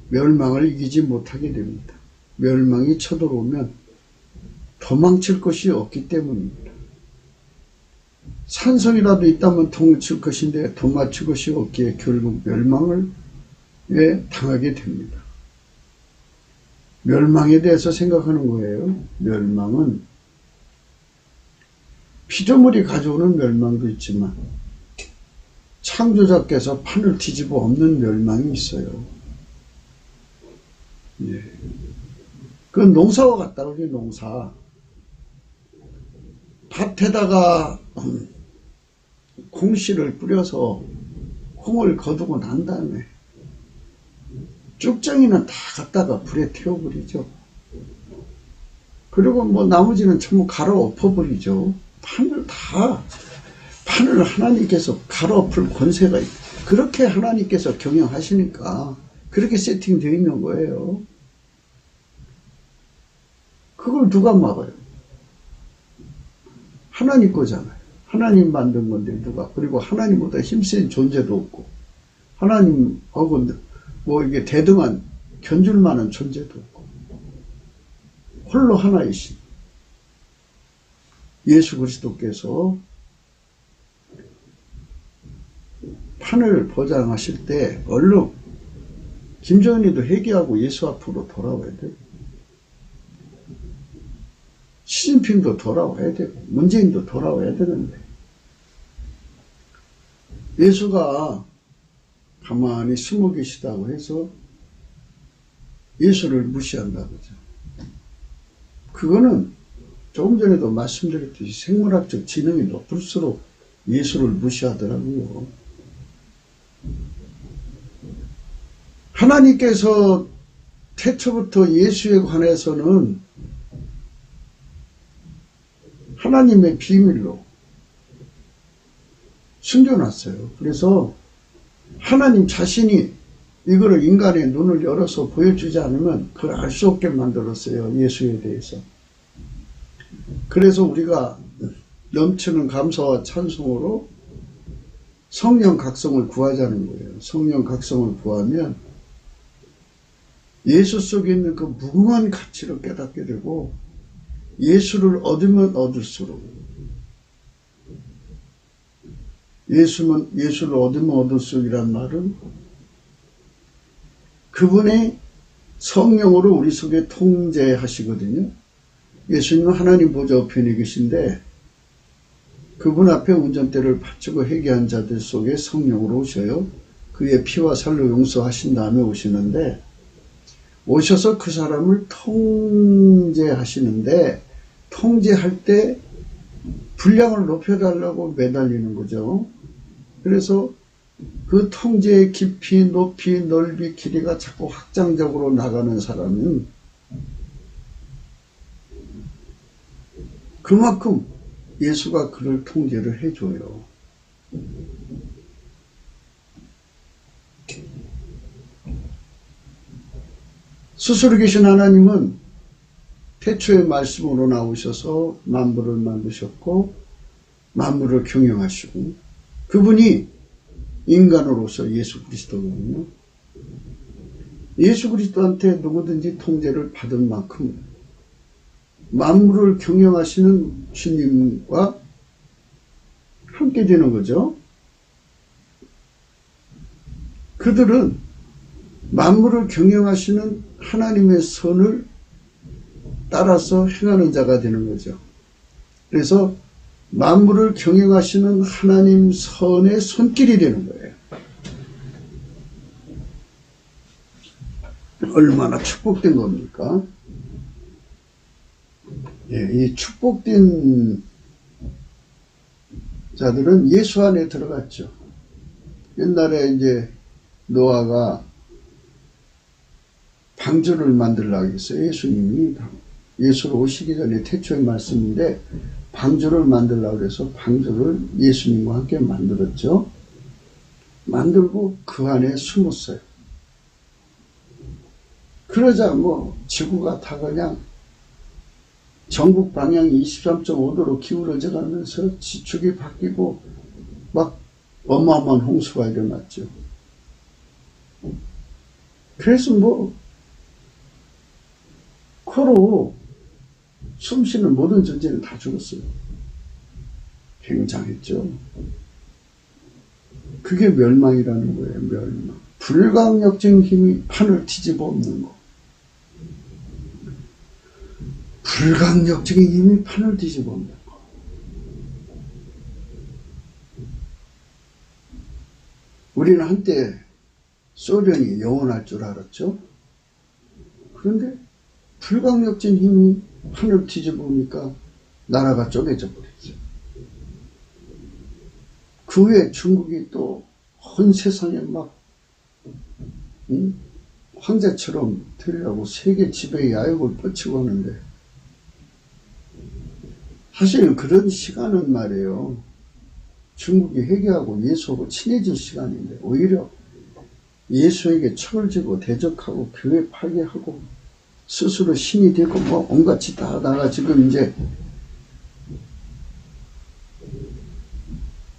멸망을 이기지 못하게 됩니다. 멸망이 쳐들어오면 도망칠 것이 없기 때문입니다. 산성이라도 있다면 도망칠 것인데 도망칠 것이 없기에 결국 멸망을 당하게 됩니다. 멸망에 대해서 생각하는 거예요. 멸망은 피조물이 가져오는 멸망도 있지만 창조자께서 판을 뒤집어 엎는 멸망이 있어요. 예. 그건 농사와 같다. 그게 농사. 밭에다가 콩씨를 뿌려서 콩을 거두고 난 다음에 쭉정이는 다 갖다가 불에 태워버리죠. 그리고 뭐 나머지는 전부 갈아 엎어버리죠. 판을 하나님께서 갈아엎을 권세가 있고, 그렇게 하나님께서 경영하시니까 그렇게 세팅되어 있는 거예요. 그걸 누가 막아요? 하나님 거잖아요. 하나님 만든 건데 누가. 그리고 하나님보다 힘센 존재도 없고, 하나님하고 뭐 이게 대등한 견줄 만한 존재도 없고, 홀로 하나이신 예수 그리스도께서 판을 보장하실 때 얼른 김정은이도 회개하고 예수 앞으로 돌아와야 돼요. 시진핑도 돌아와야 되고 문재인도 돌아와야 되는데, 예수가 가만히 숨어 계시다고 해서 예수를 무시한다 그러죠. 그거는 조금 전에도 말씀드렸듯이 생물학적 지능이 높을수록 예수를 무시하더라고요. 하나님께서 태초부터 예수에 관해서는 하나님의 비밀로 숨겨놨어요. 그래서 하나님 자신이 이거를 인간의 눈을 열어서 보여주지 않으면 그걸 알 수 없게 만들었어요. 예수에 대해서. 그래서 우리가 넘치는 감사와 찬송으로 성령 각성을 구하자는 거예요. 성령 각성을 구하면 예수 속에 있는 그 무궁한 가치를 깨닫게 되고, 예수를 얻으면 얻을수록, 예수를 얻으면 얻을수록이란 말은 그분의 성령으로 우리 속에 통제하시거든요. 예수님은 하나님 보좌 우편에 계신데 그분 앞에 운전대를 바치고 회개한 자들 속에 성령으로 오셔요. 그의 피와 살로 용서하신 다음에 오시는데, 오셔서 그 사람을 통제하시는데, 통제할 때 분량을 높여달라고 매달리는 거죠. 그래서 그 통제의 깊이, 높이, 넓이, 길이가 자꾸 확장적으로 나가는 사람은 그만큼 예수가 그를 통제를 해줘요. 스스로 계신 하나님은 태초의 말씀으로 나오셔서 만물을 만드셨고 만물을 경영하시고, 그분이 인간으로서 예수 그리스도거든요. 예수 그리스도한테 누구든지 통제를 받은 만큼 만물을 경영하시는 주님과 함께 되는 거죠. 그들은 만물을 경영하시는 하나님의 선을 따라서 행하는 자가 되는 거죠. 그래서 만물을 경영하시는 하나님 선의 손길이 되는 거예요. 얼마나 축복된 겁니까? 예, 이 축복된 자들은 예수 안에 들어갔죠. 옛날에 이제 노아가 방주를 만들려고 했어요. 예수님이 예수로 오시기 전에 태초의 말씀인데 방주를 만들려고 해서 방주를 예수님과 함께 만들었죠. 만들고 그 안에 숨었어요. 그러자 뭐 지구가 다 그냥 전국 방향이 23.5도로 기울어져 가면서 지축이 바뀌고 막 어마어마한 홍수가 일어났죠. 그래서 뭐 코로 숨쉬는 모든 존재는 다 죽었어요. 굉장했죠. 그게 멸망이라는 거예요. 멸망. 불강력적인 힘이 판을 뒤집어 엎는 거. 불강력적인 힘이 판을 뒤집어 엎는 거. 우리는 한때 소련이 영원할 줄 알았죠. 그런데 불강력적인 힘이 판을 뒤집으니까 나라가 쪼개져 버렸죠. 그 후에 중국이 또 온 세상에 막 황제처럼 되려고 세계 지배의 야욕을 뻗치고 하는데, 사실 그런 시간은 말이에요. 중국이 회개하고 예수하고 친해질 시간인데 오히려 예수에게 척을 지고 대적하고 교회 파괴하고 스스로 신이 되고 뭐 온갖 짓 다 하다가 지금 이제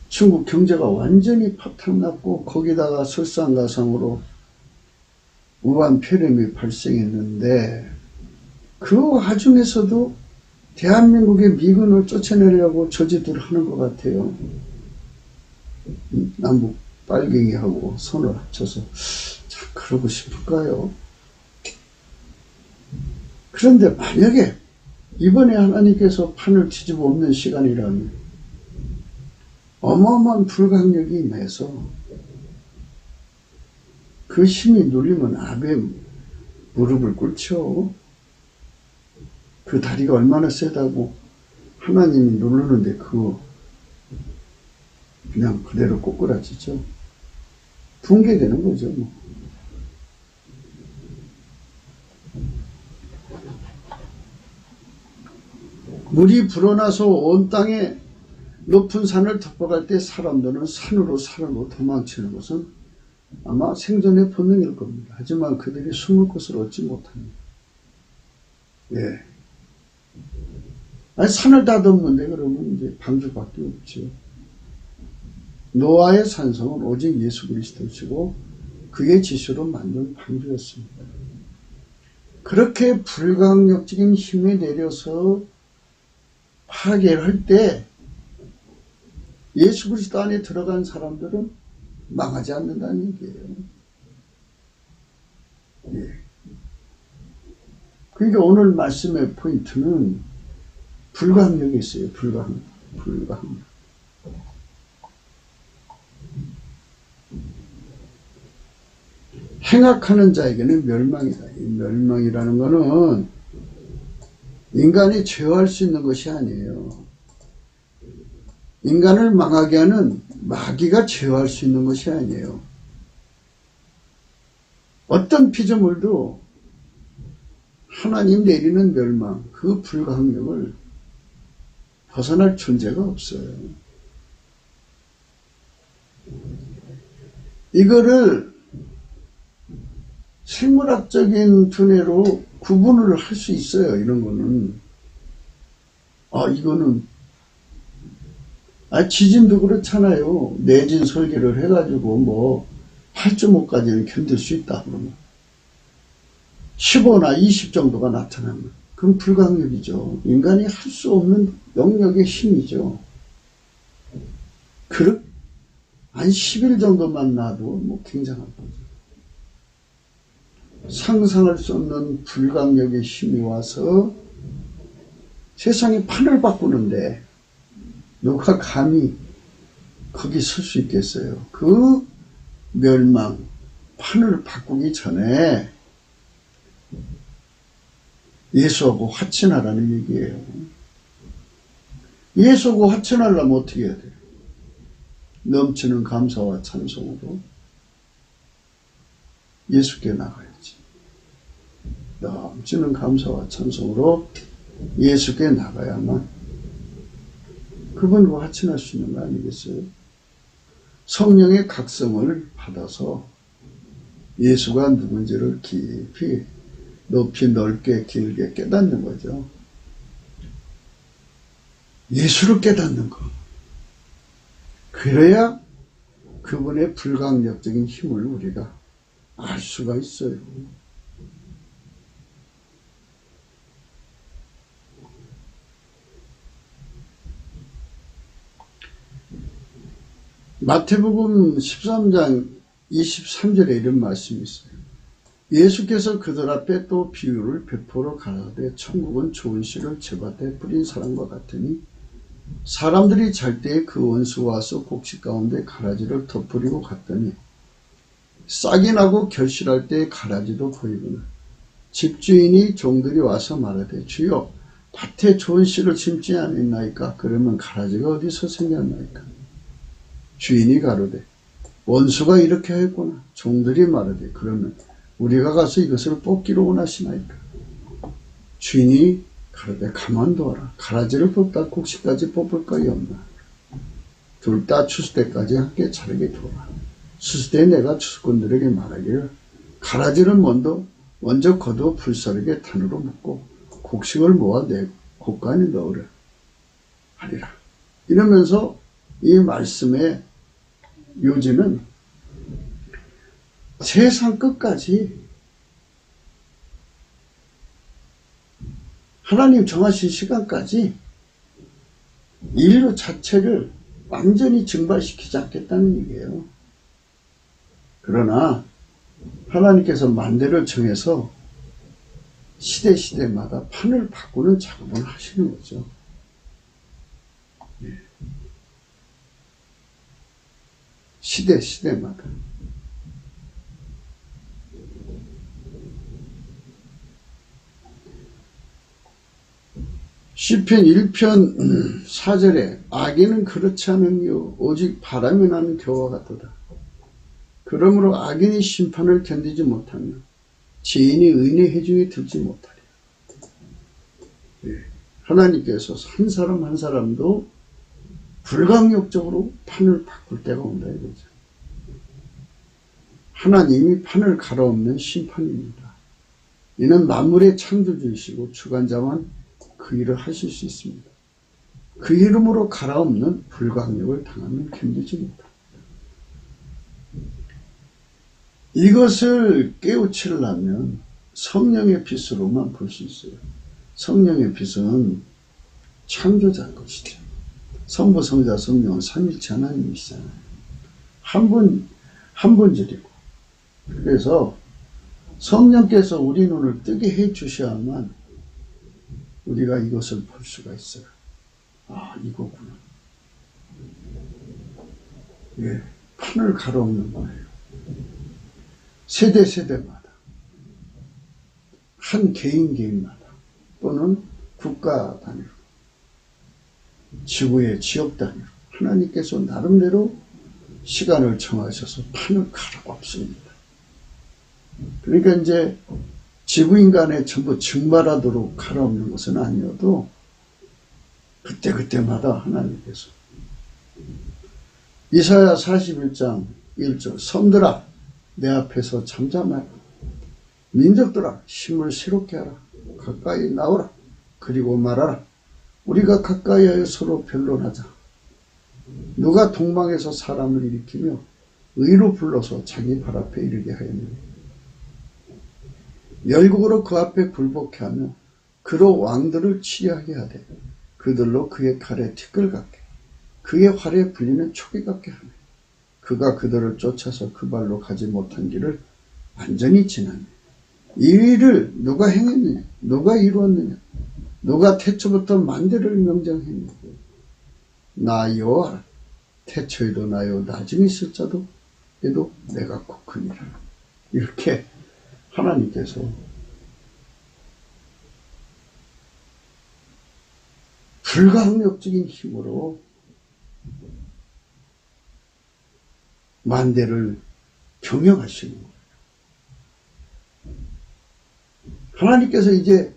중국 경제가 완전히 파탄났고 거기다가 설상가상으로 우한폐렴이 발생했는데 그 와중에서도 대한민국의 미군을 쫓아내려고 저지들 하는 것 같아요. 남북 빨갱이하고 손을 합쳐서 참 그러고 싶을까요? 그런데 만약에 이번에 하나님께서 판을 뒤집어 엎는 시간이라면 어마어마한 불강력이 임해서 그 힘이 눌리면 아베 무릎을 꿇죠. 그 다리가 얼마나 세다고 하나님이 누르는데 그거 그냥 그대로 꼬꾸라지죠. 붕괴되는 거죠. 뭐. 물이 불어나서 온 땅에 높은 산을 덮어갈 때 사람들은 산으로 도망치는 것은 아마 생존의 본능일 겁니다. 하지만 그들이 숨을 곳을 얻지 못합니다. 예. 아니, 산을 다 덮는데 그러면 이제 방주밖에 없죠. 노아의 산성은 오직 예수 그리스도시고 그의 지시로 만든 방주였습니다. 그렇게 불강력적인 힘이 내려서 파괴를 할 때 예수 그리스도 안에 들어간 사람들은 망하지 않는다는 얘기예요. 예. 그러니까 오늘 말씀의 포인트는 불강력이 있어요. 불강력. 행악하는 자에게는 멸망이다. 이 멸망이라는 것은 인간이 제어할 수 있는 것이 아니에요. 인간을 망하게 하는 마귀가 제어할 수 있는 것이 아니에요. 어떤 피조물도 하나님 내리는 멸망, 그 불강력을 벗어날 존재가 없어요. 이거를 생물학적인 두뇌로 구분을 할 수 있어요. 이런 거는. 이거는 지진도 그렇잖아요. 내진 설계를 해가지고 뭐 8.5까지는 견딜 수 있다 그러면 15나 20 정도가 나타나면 그건 불강력이죠. 인간이 할 수 없는 영역의 힘이죠. 한 10일 정도만 놔도 뭐 굉장한 거죠. 상상할 수 없는 불강력의 힘이 와서 세상의 판을 바꾸는데 누가 감히 거기 설 수 있겠어요. 그 멸망, 판을 바꾸기 전에 예수하고 화친하라는 얘기예요. 예수하고 화친하려면 어떻게 해야 돼요? 넘치는 감사와 찬송으로 예수께 나가야지. 넘치는 감사와 찬송으로 예수께 나가야만 그분과 화친할 수 있는 거 아니겠어요? 성령의 각성을 받아서 예수가 누군지를 깊이 높이 넓게 길게 깨닫는 거죠. 예수를 깨닫는 거. 그래야 그분의 불강력적인 힘을 우리가 알 수가 있어요. 마태복음 13장 23절에 이런 말씀이 있어요. 예수께서 그들 앞에 또 비유를 베풀어 가라사대 천국은 좋은 씨를 제밭에 뿌린 사람과 같으니 사람들이 잘 때에 그 원수가 와서 곡식 가운데 가라지를 덮으리고 갔더니 싹이 나고 결실할 때에 가라지도 보이거나 집주인이 종들이 와서 말하되 주여 밭에 좋은 씨를 심지 않았나이까? 그러면 가라지가 어디서 생겼나이까? 주인이 가로되 원수가 이렇게 했구나. 종들이 말하되 그러면 우리가 가서 이것을 뽑기로 원하시나이까? 주인이 그러되 가만두어라. 가라지를 뽑다 곡식까지 뽑을 거이 없나. 둘 다 추수 때까지 함께 자르게 두어라. 추수 때 내가 추수꾼들에게 말하기를 가라지를 먼저 거두어 불사르게 단으로 묶고 곡식을 모아 내 곳간에 넣으라 하리라. 이러면서 이 말씀의 요지는 세상 끝까지 하나님 정하신 시간까지 인류 자체를 완전히 증발시키지 않겠다는 얘기예요. 그러나 하나님께서 만대를 정해서 시대마다 판을 바꾸는 작업을 하시는 거죠. 시대마다. 시편 1편 4절에 악인은 그렇지 않으며 오직 바람이 나는 겨와 같도다. 그러므로 악인이 심판을 견디지 못하며 지인이 의인의 해중에 들지 못하리라. 하나님께서 한 사람 한 사람도 불강력적으로 판을 바꿀 때가 온다 이거죠. 하나님이 판을 갈아엎는 심판입니다. 이는 만물의 창조주이시고 주관자만 그 일을 하실 수 있습니다. 그 이름으로 갈아엎는 불강력을 당하면 견디지 못합니다. 이것을 깨우치려면 성령의 빛으로만 볼 수 있어요. 성령의 빛은 창조자의 것이죠. 성부, 성자, 성령은 삼일체 하나님이시잖아요. 한 분질이고. 그래서 성령께서 우리 눈을 뜨게 해 주셔야만 우리가 이것을 볼 수가 있어요. 아, 이거구나. 예, 판을 갈아엎는 거예요. 세대마다, 한 개인마다, 또는 국가 단위로, 지구의 지역 단위로 하나님께서 나름대로 시간을 정하셔서 판을 갈아엎습니다. 그러니까 이제 지구인간에 전부 증발하도록 갈아엎는 것은 아니어도 그때마다 하나님께서 이사야 41장 1절 섬들아 내 앞에서 잠잠하라. 민족들아 힘을 새롭게 하라. 가까이 나오라. 그리고 말하라. 우리가 가까이하여 서로 변론하자. 누가 동방에서 사람을 일으키며 의로 불러서 자기 발 앞에 이르게 하였느냐. 열국으로 그 앞에 굴복해 하며 그로 왕들을 치려하게 하되 그들로 그의 칼에 티끌 같게 그의 활에 불리는 초기 같게 하며 그가 그들을 쫓아서 그 발로 가지 못한 길을 완전히 지나며 이 일을 누가 행했느냐 누가 이루었느냐 누가 태초부터 만대를 명정했느냐 나 여호와라 태초에도 나요 나중에 있을 자도 에도 내가 코크니라. 이렇게 하나님께서 불가항력적인 힘으로 만대를 경영하시는 거예요. 하나님께서 이제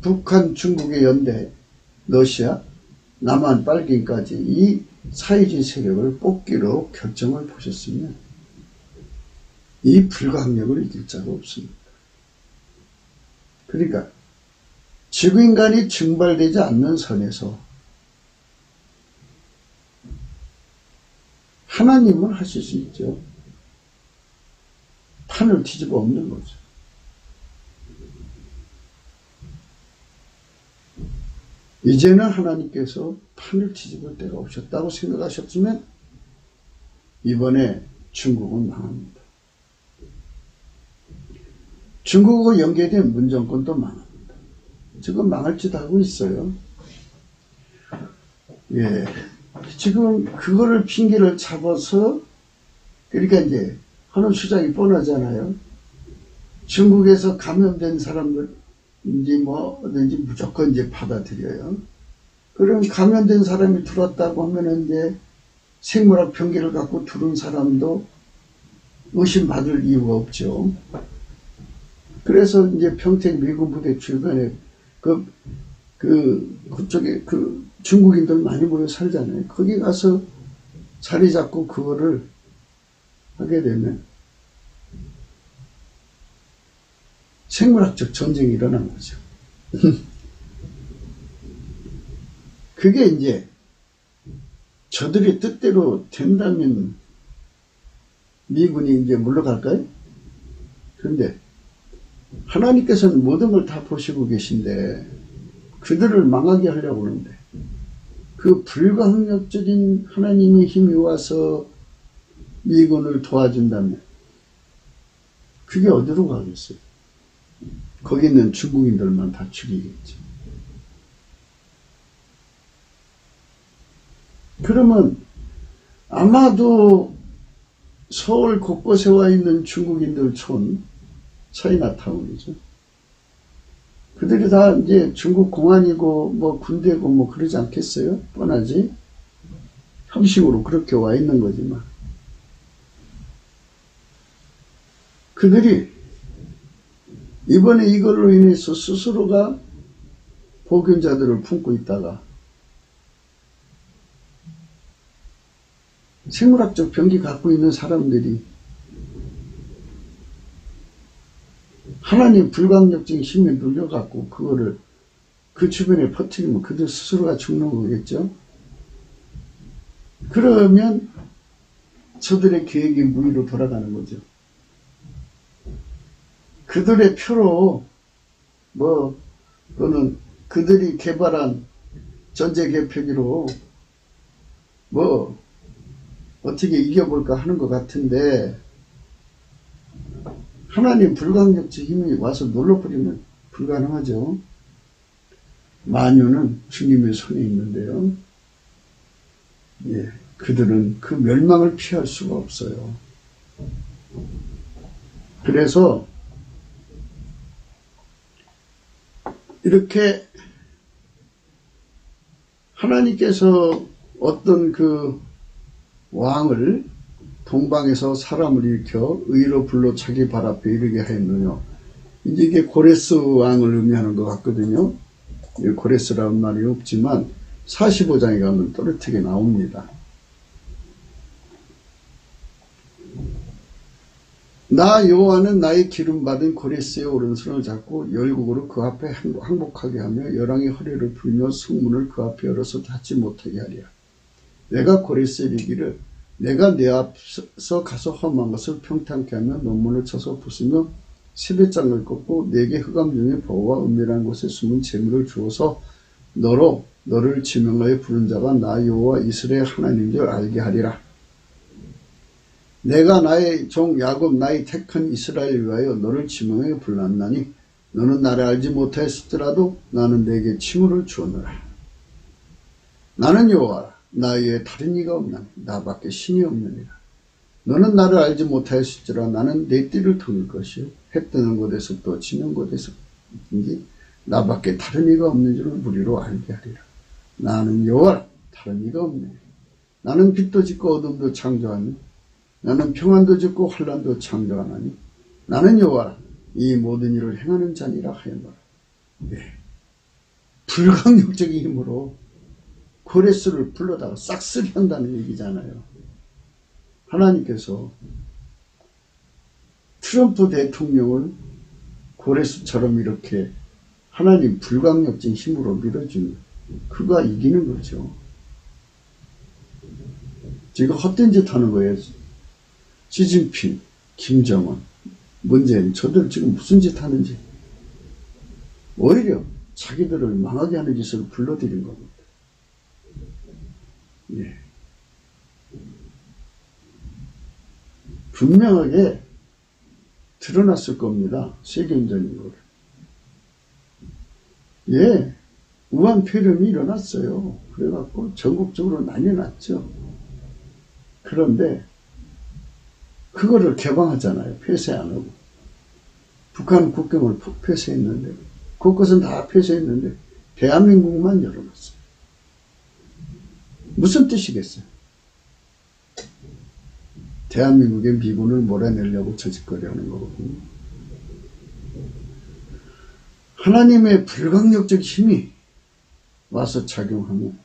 북한, 중국의 연대, 러시아, 남한, 빨갱이까지 이 사회주의 세력을 뽑기로 결정을 보셨으면 이 불가항력을 이길 자가 없습니다. 그러니까 지구인간이 증발되지 않는 선에서 하나님은 하실 수 있죠. 판을 뒤집어 엎는 거죠. 이제는 하나님께서 판을 뒤집을 때가 오셨다고 생각하셨으면 이번에 중국은 망합니다. 중국과 연계된 문정권도 망합니다. 지금 망할 짓 하고 있어요. 예. 지금 그거를 핑계를 잡아서 그러니까 이제 하는 수작이 뻔하잖아요. 중국에서 감염된 사람들인지 뭐든지 무조건 이제 받아들여요. 그럼 감염된 사람이 들었다고 하면은 이제 생물학 병기를 갖고 들은 사람도 의심받을 이유가 없죠. 그래서 이제 평택 미군 부대 주변에 그쪽에 중국인들 많이 모여 살잖아요. 거기 가서 자리 잡고 그거를 하게 되면 생물학적 전쟁이 일어난 거죠. 그게 이제 저들의 뜻대로 된다면 미군이 이제 물러갈까요? 그런데 하나님께서는 모든 걸 다 보시고 계신데 그들을 망하게 하려고 하는데 그 불가항력적인 하나님의 힘이 와서 미군을 도와준다면 그게 어디로 가겠어요? 거기 있는 중국인들만 다 죽이겠죠. 그러면 아마도 서울 곳곳에 와 있는 중국인들 촌, 차이나타운이죠. 그들이 다 이제 중국 공안이고 뭐 군대고 뭐 그러지 않겠어요? 뻔하지? 형식으로 그렇게 와 있는 거지만. 그들이 이번에 이걸로 인해서 스스로가 복균자들을 품고 있다가 생물학적 병기 갖고 있는 사람들이 하나님 불가항력적인 힘에 눌려갖고 그거를 그 주변에 퍼뜨리면 그들 스스로가 죽는 거겠죠. 그러면 저들의 계획이 무의로 돌아가는 거죠. 그들의 표로 또는 그들이 개발한 전제 개표기로 어떻게 이겨볼까 하는 것 같은데 하나님 불가항력적 힘이 와서 눌러버리면 불가능하죠. 만유는 주님의 손에 있는데요. 예, 그들은 그 멸망을 피할 수가 없어요. 그래서 이렇게 하나님께서 어떤 그 왕을 동방에서 사람을 일으켜 의로 불러 자기 발 앞에 이르게 하였느냐. 이제 이게 고레스 왕을 의미하는 것 같거든요. 고레스라는 말이 없지만 45장에 가면 또렷하게 나옵니다. 나 여호와는 나의 기름 받은 고레스의 오른손을 잡고 열국으로 그 앞에 항복하게 하며 열왕의 허리를 풀며 성문을 그 앞에 열어서 닫지 못하게 하리라. 내가 고레스에 이르기를 내가 내 앞서 가서 험한 것을 평탄케 하며 논문을 쳐서 부수며 세뱃장을 꺾고 내게 흑암 중에 보호와 은밀한 곳에 숨은 재물을 주어서 너를 지명하여 부른 자가 나 여호와 이스라엘 하나님인 줄 알게 하리라. 내가 나의 종 야곱 나의 택한 이스라엘을 위하여 너를 지명하여 불렀나니 너는 나를 알지 못하였을지라도 나는 내게 칭호를 주었노라. 나는 여호와라. 나 외에 다른 이가 없나니 나밖에 신이 없느니라. 너는 나를 알지 못하였을지라 나는 내 띠를 도울 것이요 해 뜨는 곳에서 또 지는 곳에서인지 나밖에 다른 이가 없는 줄을 무리로 알게 하리라. 나는 여호와라. 다른 이가 없느니라. 나는 빛도 짓고 어둠도 창조하니 나는 평안도 짓고 환란도 창조하나니 나는 여호와라. 이 모든 일을 행하는 자니라 하였노라. 네. 불가항력적인 힘으로 고레스를 불러다가 싹쓸이 한다는 얘기잖아요. 하나님께서 트럼프 대통령을 고레스처럼 이렇게 하나님 불가항력적인 힘으로 밀어주면 그가 이기는 거죠. 지금 헛된 짓 하는 거예요. 시진핑, 김정은, 문재인 저들 지금 무슨 짓 하는지 오히려 자기들을 망하게 하는 짓을 불러들인 겁니다. 예. 분명하게 드러났을 겁니다. 세계인적인 걸. 예. 우한 폐렴이 일어났어요. 그래갖고 전국적으로 난리 났죠. 그런데 그거를 개방하잖아요. 폐쇄 안 하고. 북한 국경을 폐쇄했는데 그것은 다 폐쇄했는데 대한민국만 열어놨어요. 무슨 뜻이겠어요? 대한민국의 미군을 몰아내려고 저짓거리 하는 거거든요. 하나님의 불강력적 힘이 와서 작용하면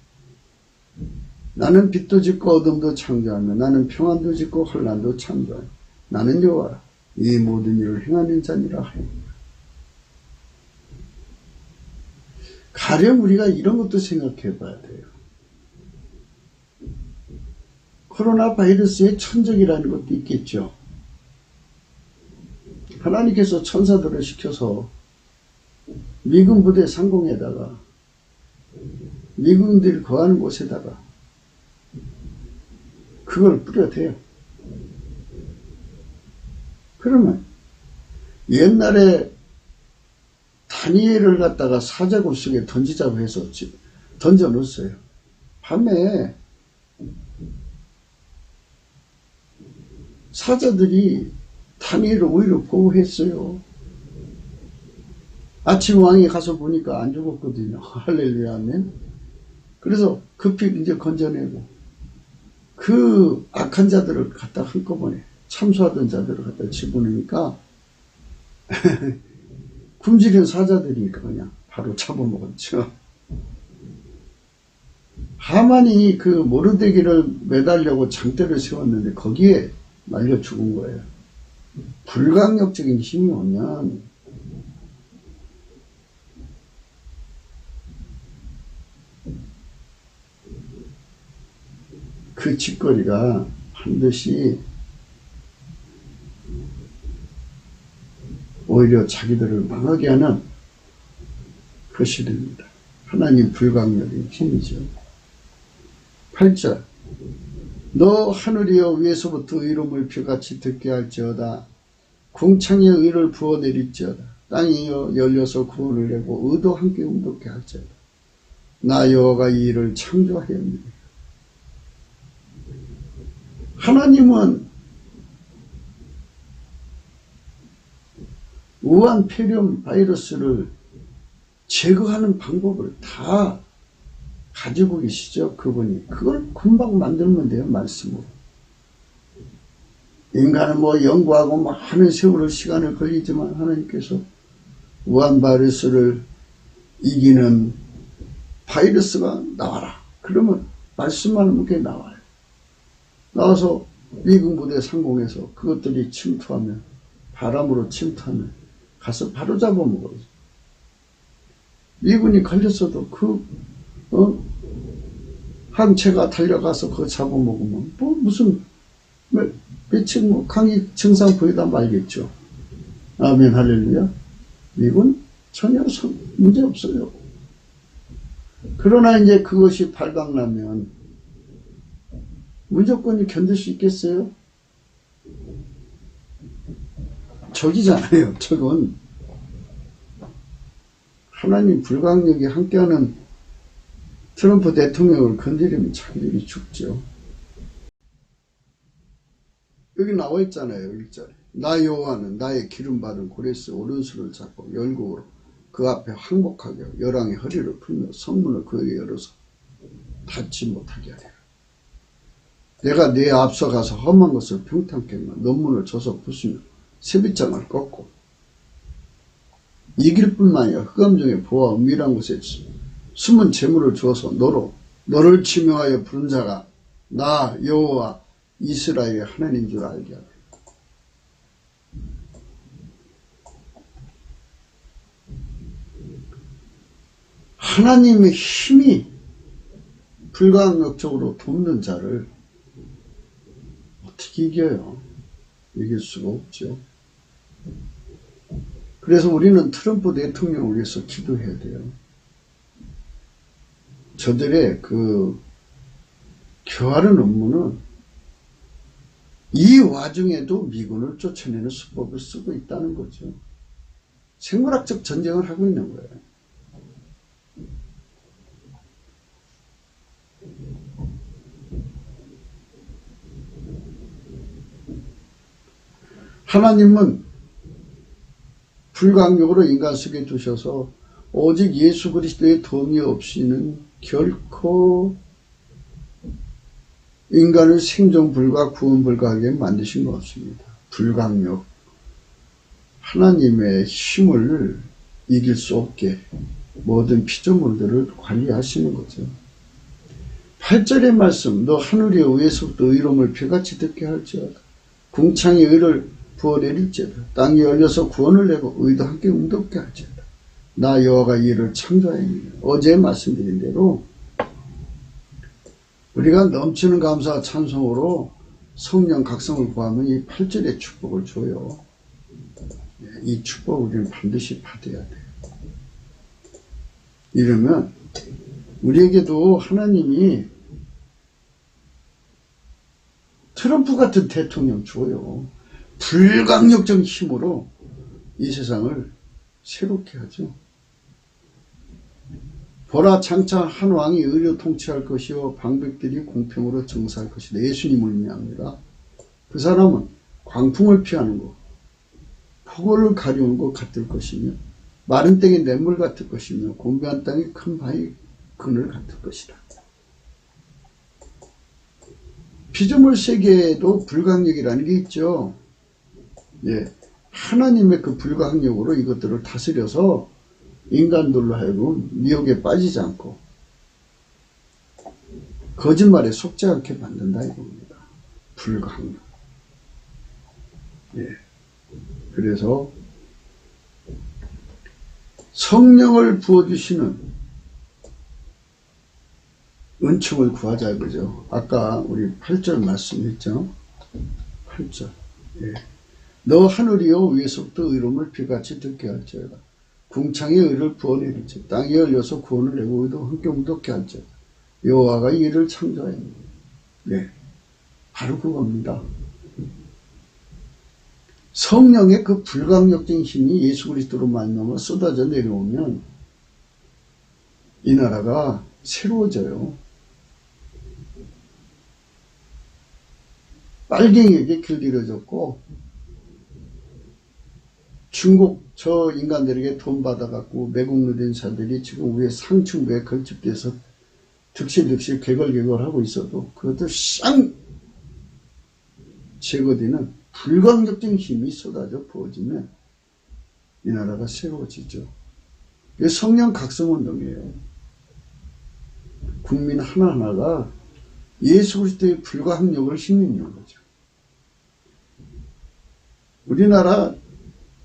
나는 빛도 짓고 어둠도 창조하며 나는 평안도 짓고 혼란도 창조하며 나는 여호와라 이 모든 일을 행하는 자니라 하였다. 가령 우리가 이런 것도 생각해 봐야 돼요. 코로나 바이러스의 천적이라는 것도 있겠죠. 하나님께서 천사들을 시켜서 미군 부대 상공에다가 미군들이 거하는 곳에다가 그걸 뿌려대요. 그러면 옛날에 다니엘을 갖다가 사자굴 속에 던지자고 해서 던져 놓았어요. 밤에 사자들이 다니엘을 오히려 보호했어요. 아침 왕이 가서 보니까 안 죽었거든요. 할렐루야 아멘. 그래서 급히 이제 건져내고 그 악한 자들을 갖다 한꺼번에 참수하던 자들을 갖다 집어넣으니까 굶주린 사자들이니까 그냥 바로 잡아먹었죠. 하만이 그 모르드게를 매달려고 장대를 세웠는데 거기에 말려 죽은 거예요. 불강력적인 힘이 오면 그 짓거리가 반드시 오히려 자기들을 망하게 하는 것이 됩니다. 하나님 불강력의 힘이죠. 8절 너 하늘이여 위에서부터 의로움을 비같이 듣게 할지어다. 궁창에 의를 부어내릴지어다. 땅이여 열려서 구원을 내고 의도 함께 운동케 할지어다. 나 여호와가 이 일을 창조하였느니라. 하나님은 우한 폐렴 바이러스를 제거하는 방법을 다 가지고 계시죠. 그분이. 그걸 금방 만들면 돼요. 말씀으로. 인간은 뭐 연구하고 뭐 하는 세월을 시간을 걸리지만 하나님께서 우한 바이러스를 이기는 바이러스가 나와라. 그러면 말씀만 하면 그게 나와요. 나와서 미군 부대 상공에서 그것들이 침투하면 바람으로 침투하면 가서 바로 잡아먹어요. 미군이 걸렸어도 항체가 달려가서 그거 잡아먹으면 뭐 무슨 며칠 뭐 감기 증상 보이다 말겠죠. 아멘 할렐루야. 미군 전혀 문제 없어요. 그러나 이제 그것이 발각나면 무조건이 견딜 수 있겠어요? 적이잖아요. 적은 하나님 불강력이 함께하는 트럼프 대통령을 건드리면 자기들이 죽죠. 여기 나와 있잖아요. 1절에 나 여호와는 나의 기름받은 고레스 오른손을 잡고 열국으로 그 앞에 항복하게 하고 열왕의 허리를 풀며 성문을 그에게 열어서 닫지 못하게 하리라. 내가 네 앞서 가서 험한 것을 평탄케 하며 논문을 쳐서 부수며 세빛장을 꺾고 이길 뿐만 아니라 흑암 중에 보아 은밀한 곳에 숨은 재물을 주어서 너를 지명하여 부른 자가 나 여호와 이스라엘의 하나님인 줄 알게 하라. 하나님의 힘이 불가항력적으로 돕는 자를 어떻게 이겨요? 이길 수가 없죠. 그래서 우리는 트럼프 대통령을 위해서 기도해야 돼요. 저들의 그 교활한 업무는 이 와중에도 미군을 쫓아내는 수법을 쓰고 있다는 거죠. 생물학적 전쟁을 하고 있는 거예요. 하나님은 불강력으로 인간 속에 두셔서 오직 예수 그리스도의 도움이 없이는 결코 인간을 생존 불가 구원 불가하게 만드신 것 같습니다. 불강력 하나님의 힘을 이길 수 없게 모든 피조물들을 관리하시는 거죠. 8절의 말씀, 너 하늘의 위에서부터 의로움을 비같이 듣게 할지어다. 궁창에 의를 부어내릴지어다. 땅이 열려서 구원을 내고 의도 함께 응답게 할지어다. 나 여호와가 이 일을 창조하였느니라. 어제 말씀드린 대로 우리가 넘치는 감사와 찬송으로 성령 각성을 구하면 이 8절의 축복을 줘요. 이 축복을 우리는 반드시 받아야 돼요. 이러면 우리에게도 하나님이 트럼프 같은 대통령 줘요. 불강력적 힘으로 이 세상을 새롭게 하죠. 보라 장차 한 왕이 의로 통치할 것이요 방백들이 공평으로 정사할 것이다. 예수님을 의미합니다. 그 사람은 광풍을 피하는 것, 폭우를 가려운 것 같을 것이며 마른 땅의 냇물 같을 것이며 공배한 땅의 큰 바위 그늘 같을 것이다. 피조물 세계에도 불강력이라는 게 있죠. 예, 하나님의 그 불강력으로 이것들을 다스려서 인간들로 하여금 미혹에 빠지지 않고 거짓말에 속지 않게 만든다 이겁니다. 불강력. 예. 그래서 성령을 부어주시는 은총을 구하자 이거죠. 아까 우리 8절 말씀했죠. 8절. 예. 너 하늘이여 위에서부터 의로움을 비같이 듣게 할지어다. 궁창에 의를 부어내릴지어다. 땅이 열려서 구원을 내고 의도 함께 응답게 할지어다. 여호와가 이 일을 창조하였느니라. 네, 바로 그겁니다. 성령의 그 불강력적인 힘이 예수 그리스도로 말미암아 쏟아져 내려오면 이 나라가 새로워져요. 빨갱이에게 길들여졌고 중국 저 인간들에게 돈 받아갖고 매국노된 자들이 지금 위에 상층부에 걸집돼서 득실득실 개걸개걸하고 있어도 그것들 쌍 제거되는 불강력적인 힘이 쏟아져 부어지면 이 나라가 새로워지죠. 이게 성령 각성운동이에요. 국민 하나하나가 예수 그리스도의 불강력을 힘입는 거죠. 우리나라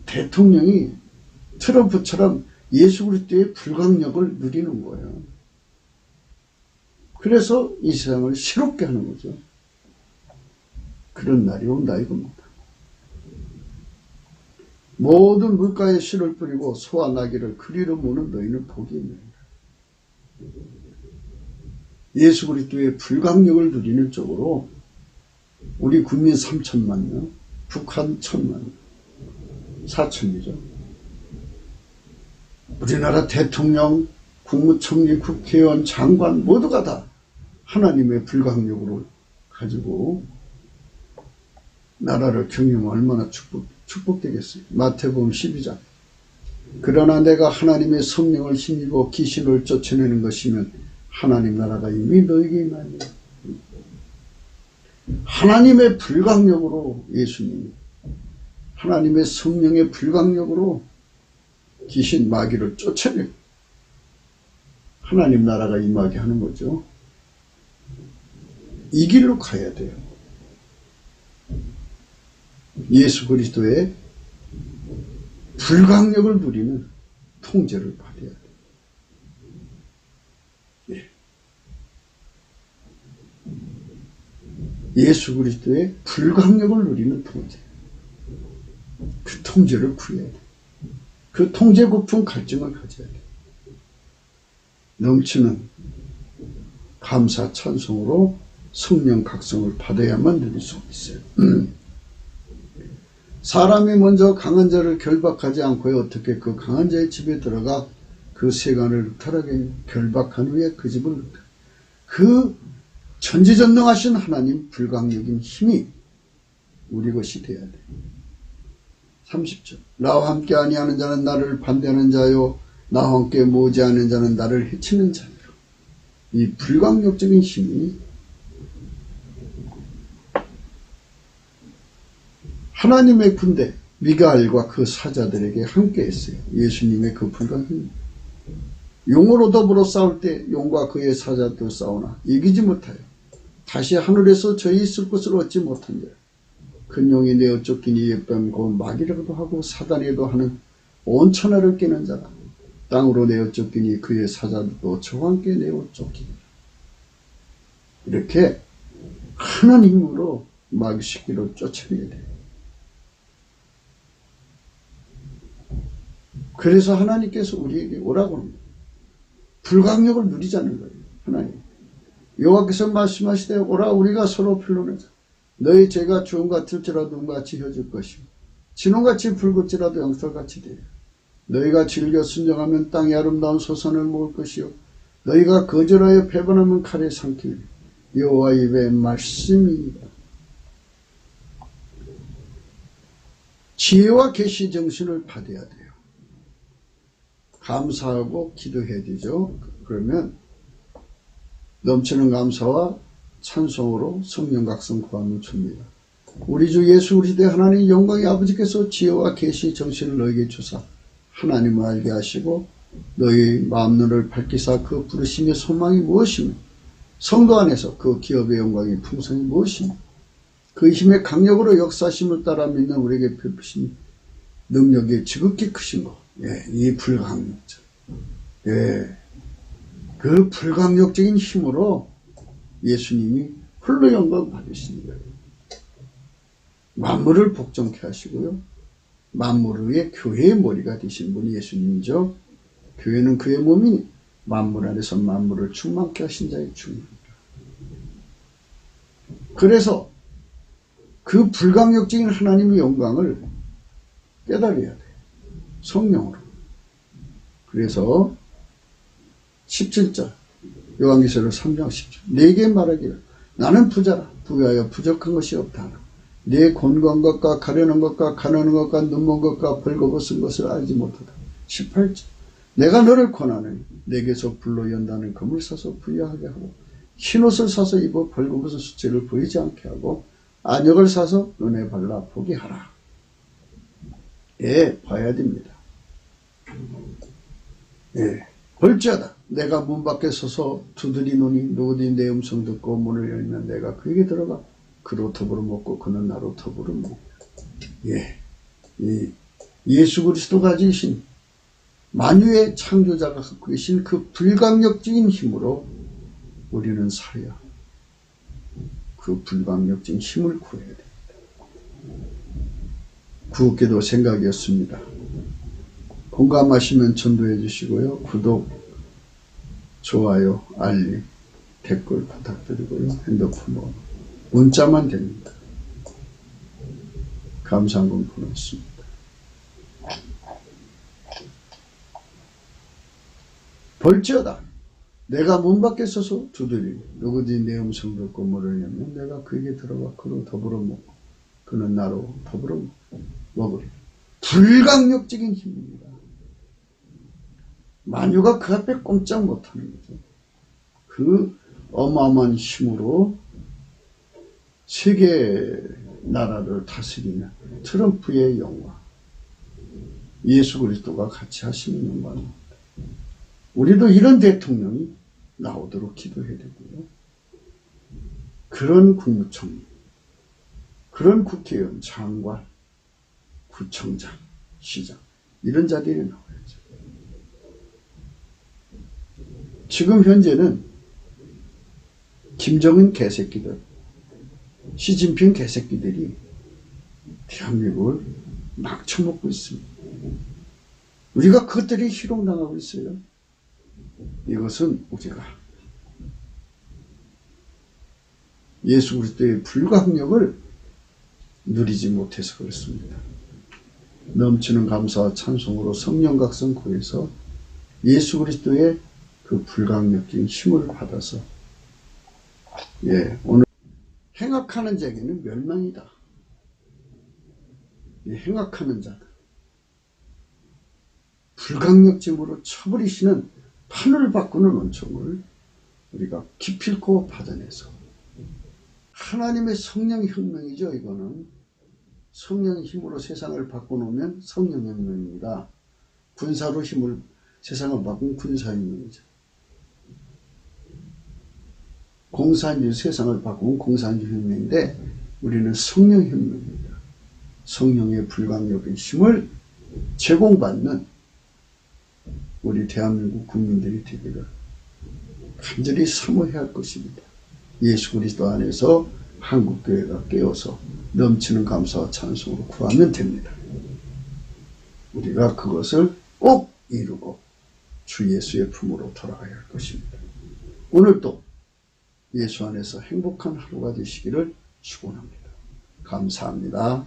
대통령이 트럼프처럼 예수 그리스도의 불강력을 누리는 거예요. 그래서 이 세상을 새롭게 하는 거죠. 그런 날이 온다 이겁니다. 모든 물가에 씨를 뿌리고 소와 나귀를 그리로 모는 너희는 복이 있느니라. 예수 그리스도의 불강력을 누리는 쪽으로 우리 국민 3천만 명, 북한 1,000만 명, 4천이죠. 우리나라 대통령, 국무총리, 국회의원, 장관 모두가 다 하나님의 불강력으로 가지고 나라를 경영하면 얼마나 축복되겠어요. 마태복음 12장. 그러나 내가 하나님의 성령을 힘입어 귀신을 쫓아내는 것이면 하나님 나라가 이미 너에게 임하니라. 하나님의 불강력으로 예수님이 하나님의 성령의 불강력으로 귀신 마귀를 쫓아내고 하나님 나라가 임하게 하는 거죠. 이 길로 가야 돼요. 예수 그리스도의 불강력을 누리는 통제를 받아야 돼요. 예. 예수 그리스도의 불강력을 누리는 통제. 그 통제를 구해야 돼. 그 통제 고픈 갈증을 가져야 돼. 넘치는 감사 찬송으로 성령 각성을 받아야만 누릴 수 있어요. 사람이 먼저 강한 자를 결박하지 않고 어떻게 그 강한 자의 집에 들어가 그 세간을 흡탈하게 결박한 후에 그 집을 흡탈. 그 전지전능하신 하나님 불강력인 힘이 우리 것이 돼야 돼. 30절. 나와 함께 아니하는 자는 나를 반대하는 자요 나와 함께 모지 않는 자는 나를 해치는 자니라. 이 불강력적인 힘이 하나님의 군대, 미가엘과 그 사자들에게 함께 했어요. 예수님의 그 불가능이. 용으로 더불어 싸울 때 용과 그의 사자도 싸우나 이기지 못하여 다시 하늘에서 저희 있을 것을 얻지 못한다. 큰 용이 내어 쫓기니 예뱀 곧 마귀라고도 하고 사단에도 하는 온 천하를 깨는 자라. 땅으로 내어 쫓기니 그의 사자도 저와 함께 내어 쫓기니라. 이렇게 큰 힘으로 마귀 새끼를 쫓아내야 돼요. 그래서 하나님께서 우리에게 오라고 합니다. 불강력을 누리자는 거예요. 하나님. 여호와께서 말씀하시되 오라 우리가 서로 변론하자. 너희 죄가 주홍 같을지라도 눈같이 혀질 것이고 진홍같이 붉을지라도 영설같이 되리라. 너희가 즐겨 순정하면 땅의 아름다운 소산을 먹을 것이요 너희가 거절하여 배반하면 칼에 삼키리라. 여호와 입의 말씀이니라. 지혜와 계시 정신을 받아야 돼요. 감사하고 기도해야 되죠. 그러면 넘치는 감사와 찬송으로 성령 각성 구함을 줍니다. 우리 주 예수 그리스도의 하나님 영광의 아버지께서 지혜와 계시 정신을 너에게 주사 하나님을 알게 하시고 너희 마음눈을 밝히사 그 부르심의 소망이 무엇이며 성도 안에서 그 기업의 영광의 풍성이 무엇이며 그 힘의 강력으로 역사심을 따라 믿는 우리에게 베푸신 능력이 지극히 크신 것. 예, 이 불강력자. 예, 그 불강력적인 힘으로 예수님이 홀로 영광 받으시는 거예요. 만물을 복종케 하시고요. 만물 위에 교회의 머리가 되신 분이 예수님이죠. 교회는 그의 몸이니 만물 안에서 만물을 충만케 하신 자의 충만이다. 그래서 그 불강력적인 하나님의 영광을 깨달아야 돼요. 성령으로. 그래서 17절 요한계시록 3장 10절 내게 말하기를 나는 부자라 부여하여 부족한 것이 없다. 내 곤고한 것과 가려는 것과 가난한 것과 눈먼 것과 벌거벗은 것을 알지 못하다. 18절 내가 너를 권하느니 내게서 불로 연다는 금을 사서 부여하게 하고 흰옷을 사서 입어 벌거벗은 수체를 보이지 않게 하고 안역을 사서 눈에 발라 보게 하라. 예, 봐야 됩니다. 예, 볼지어다 내가 문 밖에 서서 두드리노니 누구든지 내 음성 듣고 문을 열면 내가 그에게 들어가 그로 더불어 먹고 그는 나로 더불어 먹고. 예, 이 예수 그리스도가 지신 만유의 창조자가 갖고 계신 그 불강력적인 힘으로 우리는 살아야 그 불강력적인 힘을 구해야 됩니다. 구독기도 생각이었습니다. 공감하시면 전도해 주시고요. 구독, 좋아요, 알림, 댓글 부탁드리고요. 핸드폰 번호 문자만 됩니다. 감사한 건 보냈습니다. 볼지어다 내가 문 밖에 서서 두드리니 누구든지 내 음성 듣고 문을 열면 내가 그에게 들어가 그로 더불어 먹고 그는 나로 더불어 먹으리. 불강력적인 힘입니다. 만유가 그 앞에 꼼짝 못하는 거죠. 그 어마어마한 힘으로 세계 나라를 다스리는 트럼프의 영광, 예수 그리스도가 같이 하시는 영광입니다. 우리도 이런 대통령이 나오도록 기도해야 되고요. 그런 국무총리, 그런 국회의원, 장관, 구청장, 시장 이런 자들이 나와야죠. 지금 현재는 김정은 개새끼들, 시진핑 개새끼들이 대한민국을 막 처먹고 있습니다. 우리가 그것들이 희롱당하고 있어요. 이것은 우리가 예수 그리스도의 불강력을 누리지 못해서 그렇습니다. 넘치는 감사와 찬송으로 성령 각성 구해서 예수 그리스도의 그 불강력적인 힘을 받아서 오늘 행악하는 자에게는 멸망이다. 행악하는 자들 불강력적으로 쳐버리시는 판을 바꾸는 은총을 우리가 기필코 받아내서 하나님의 성령 혁명이죠. 이거는 성령의 힘으로 세상을 바꿔놓으면 성령혁명입니다. 군사로 세상을 바꾼 군사혁명이죠. 공산주의 세상을 바꾼 공산주의 혁명인데 우리는 성령혁명입니다. 성령의 불강력의 힘을 제공받는 우리 대한민국 국민들이 되기를 간절히 사모해야 할 것입니다. 예수 그리스도 안에서 한국교회가 깨어서 넘치는 감사와 찬송으로 구하면 됩니다. 우리가 그것을 꼭 이루고 주 예수의 품으로 돌아가야 할 것입니다. 오늘도 예수 안에서 행복한 하루가 되시기를 축원합니다. 감사합니다.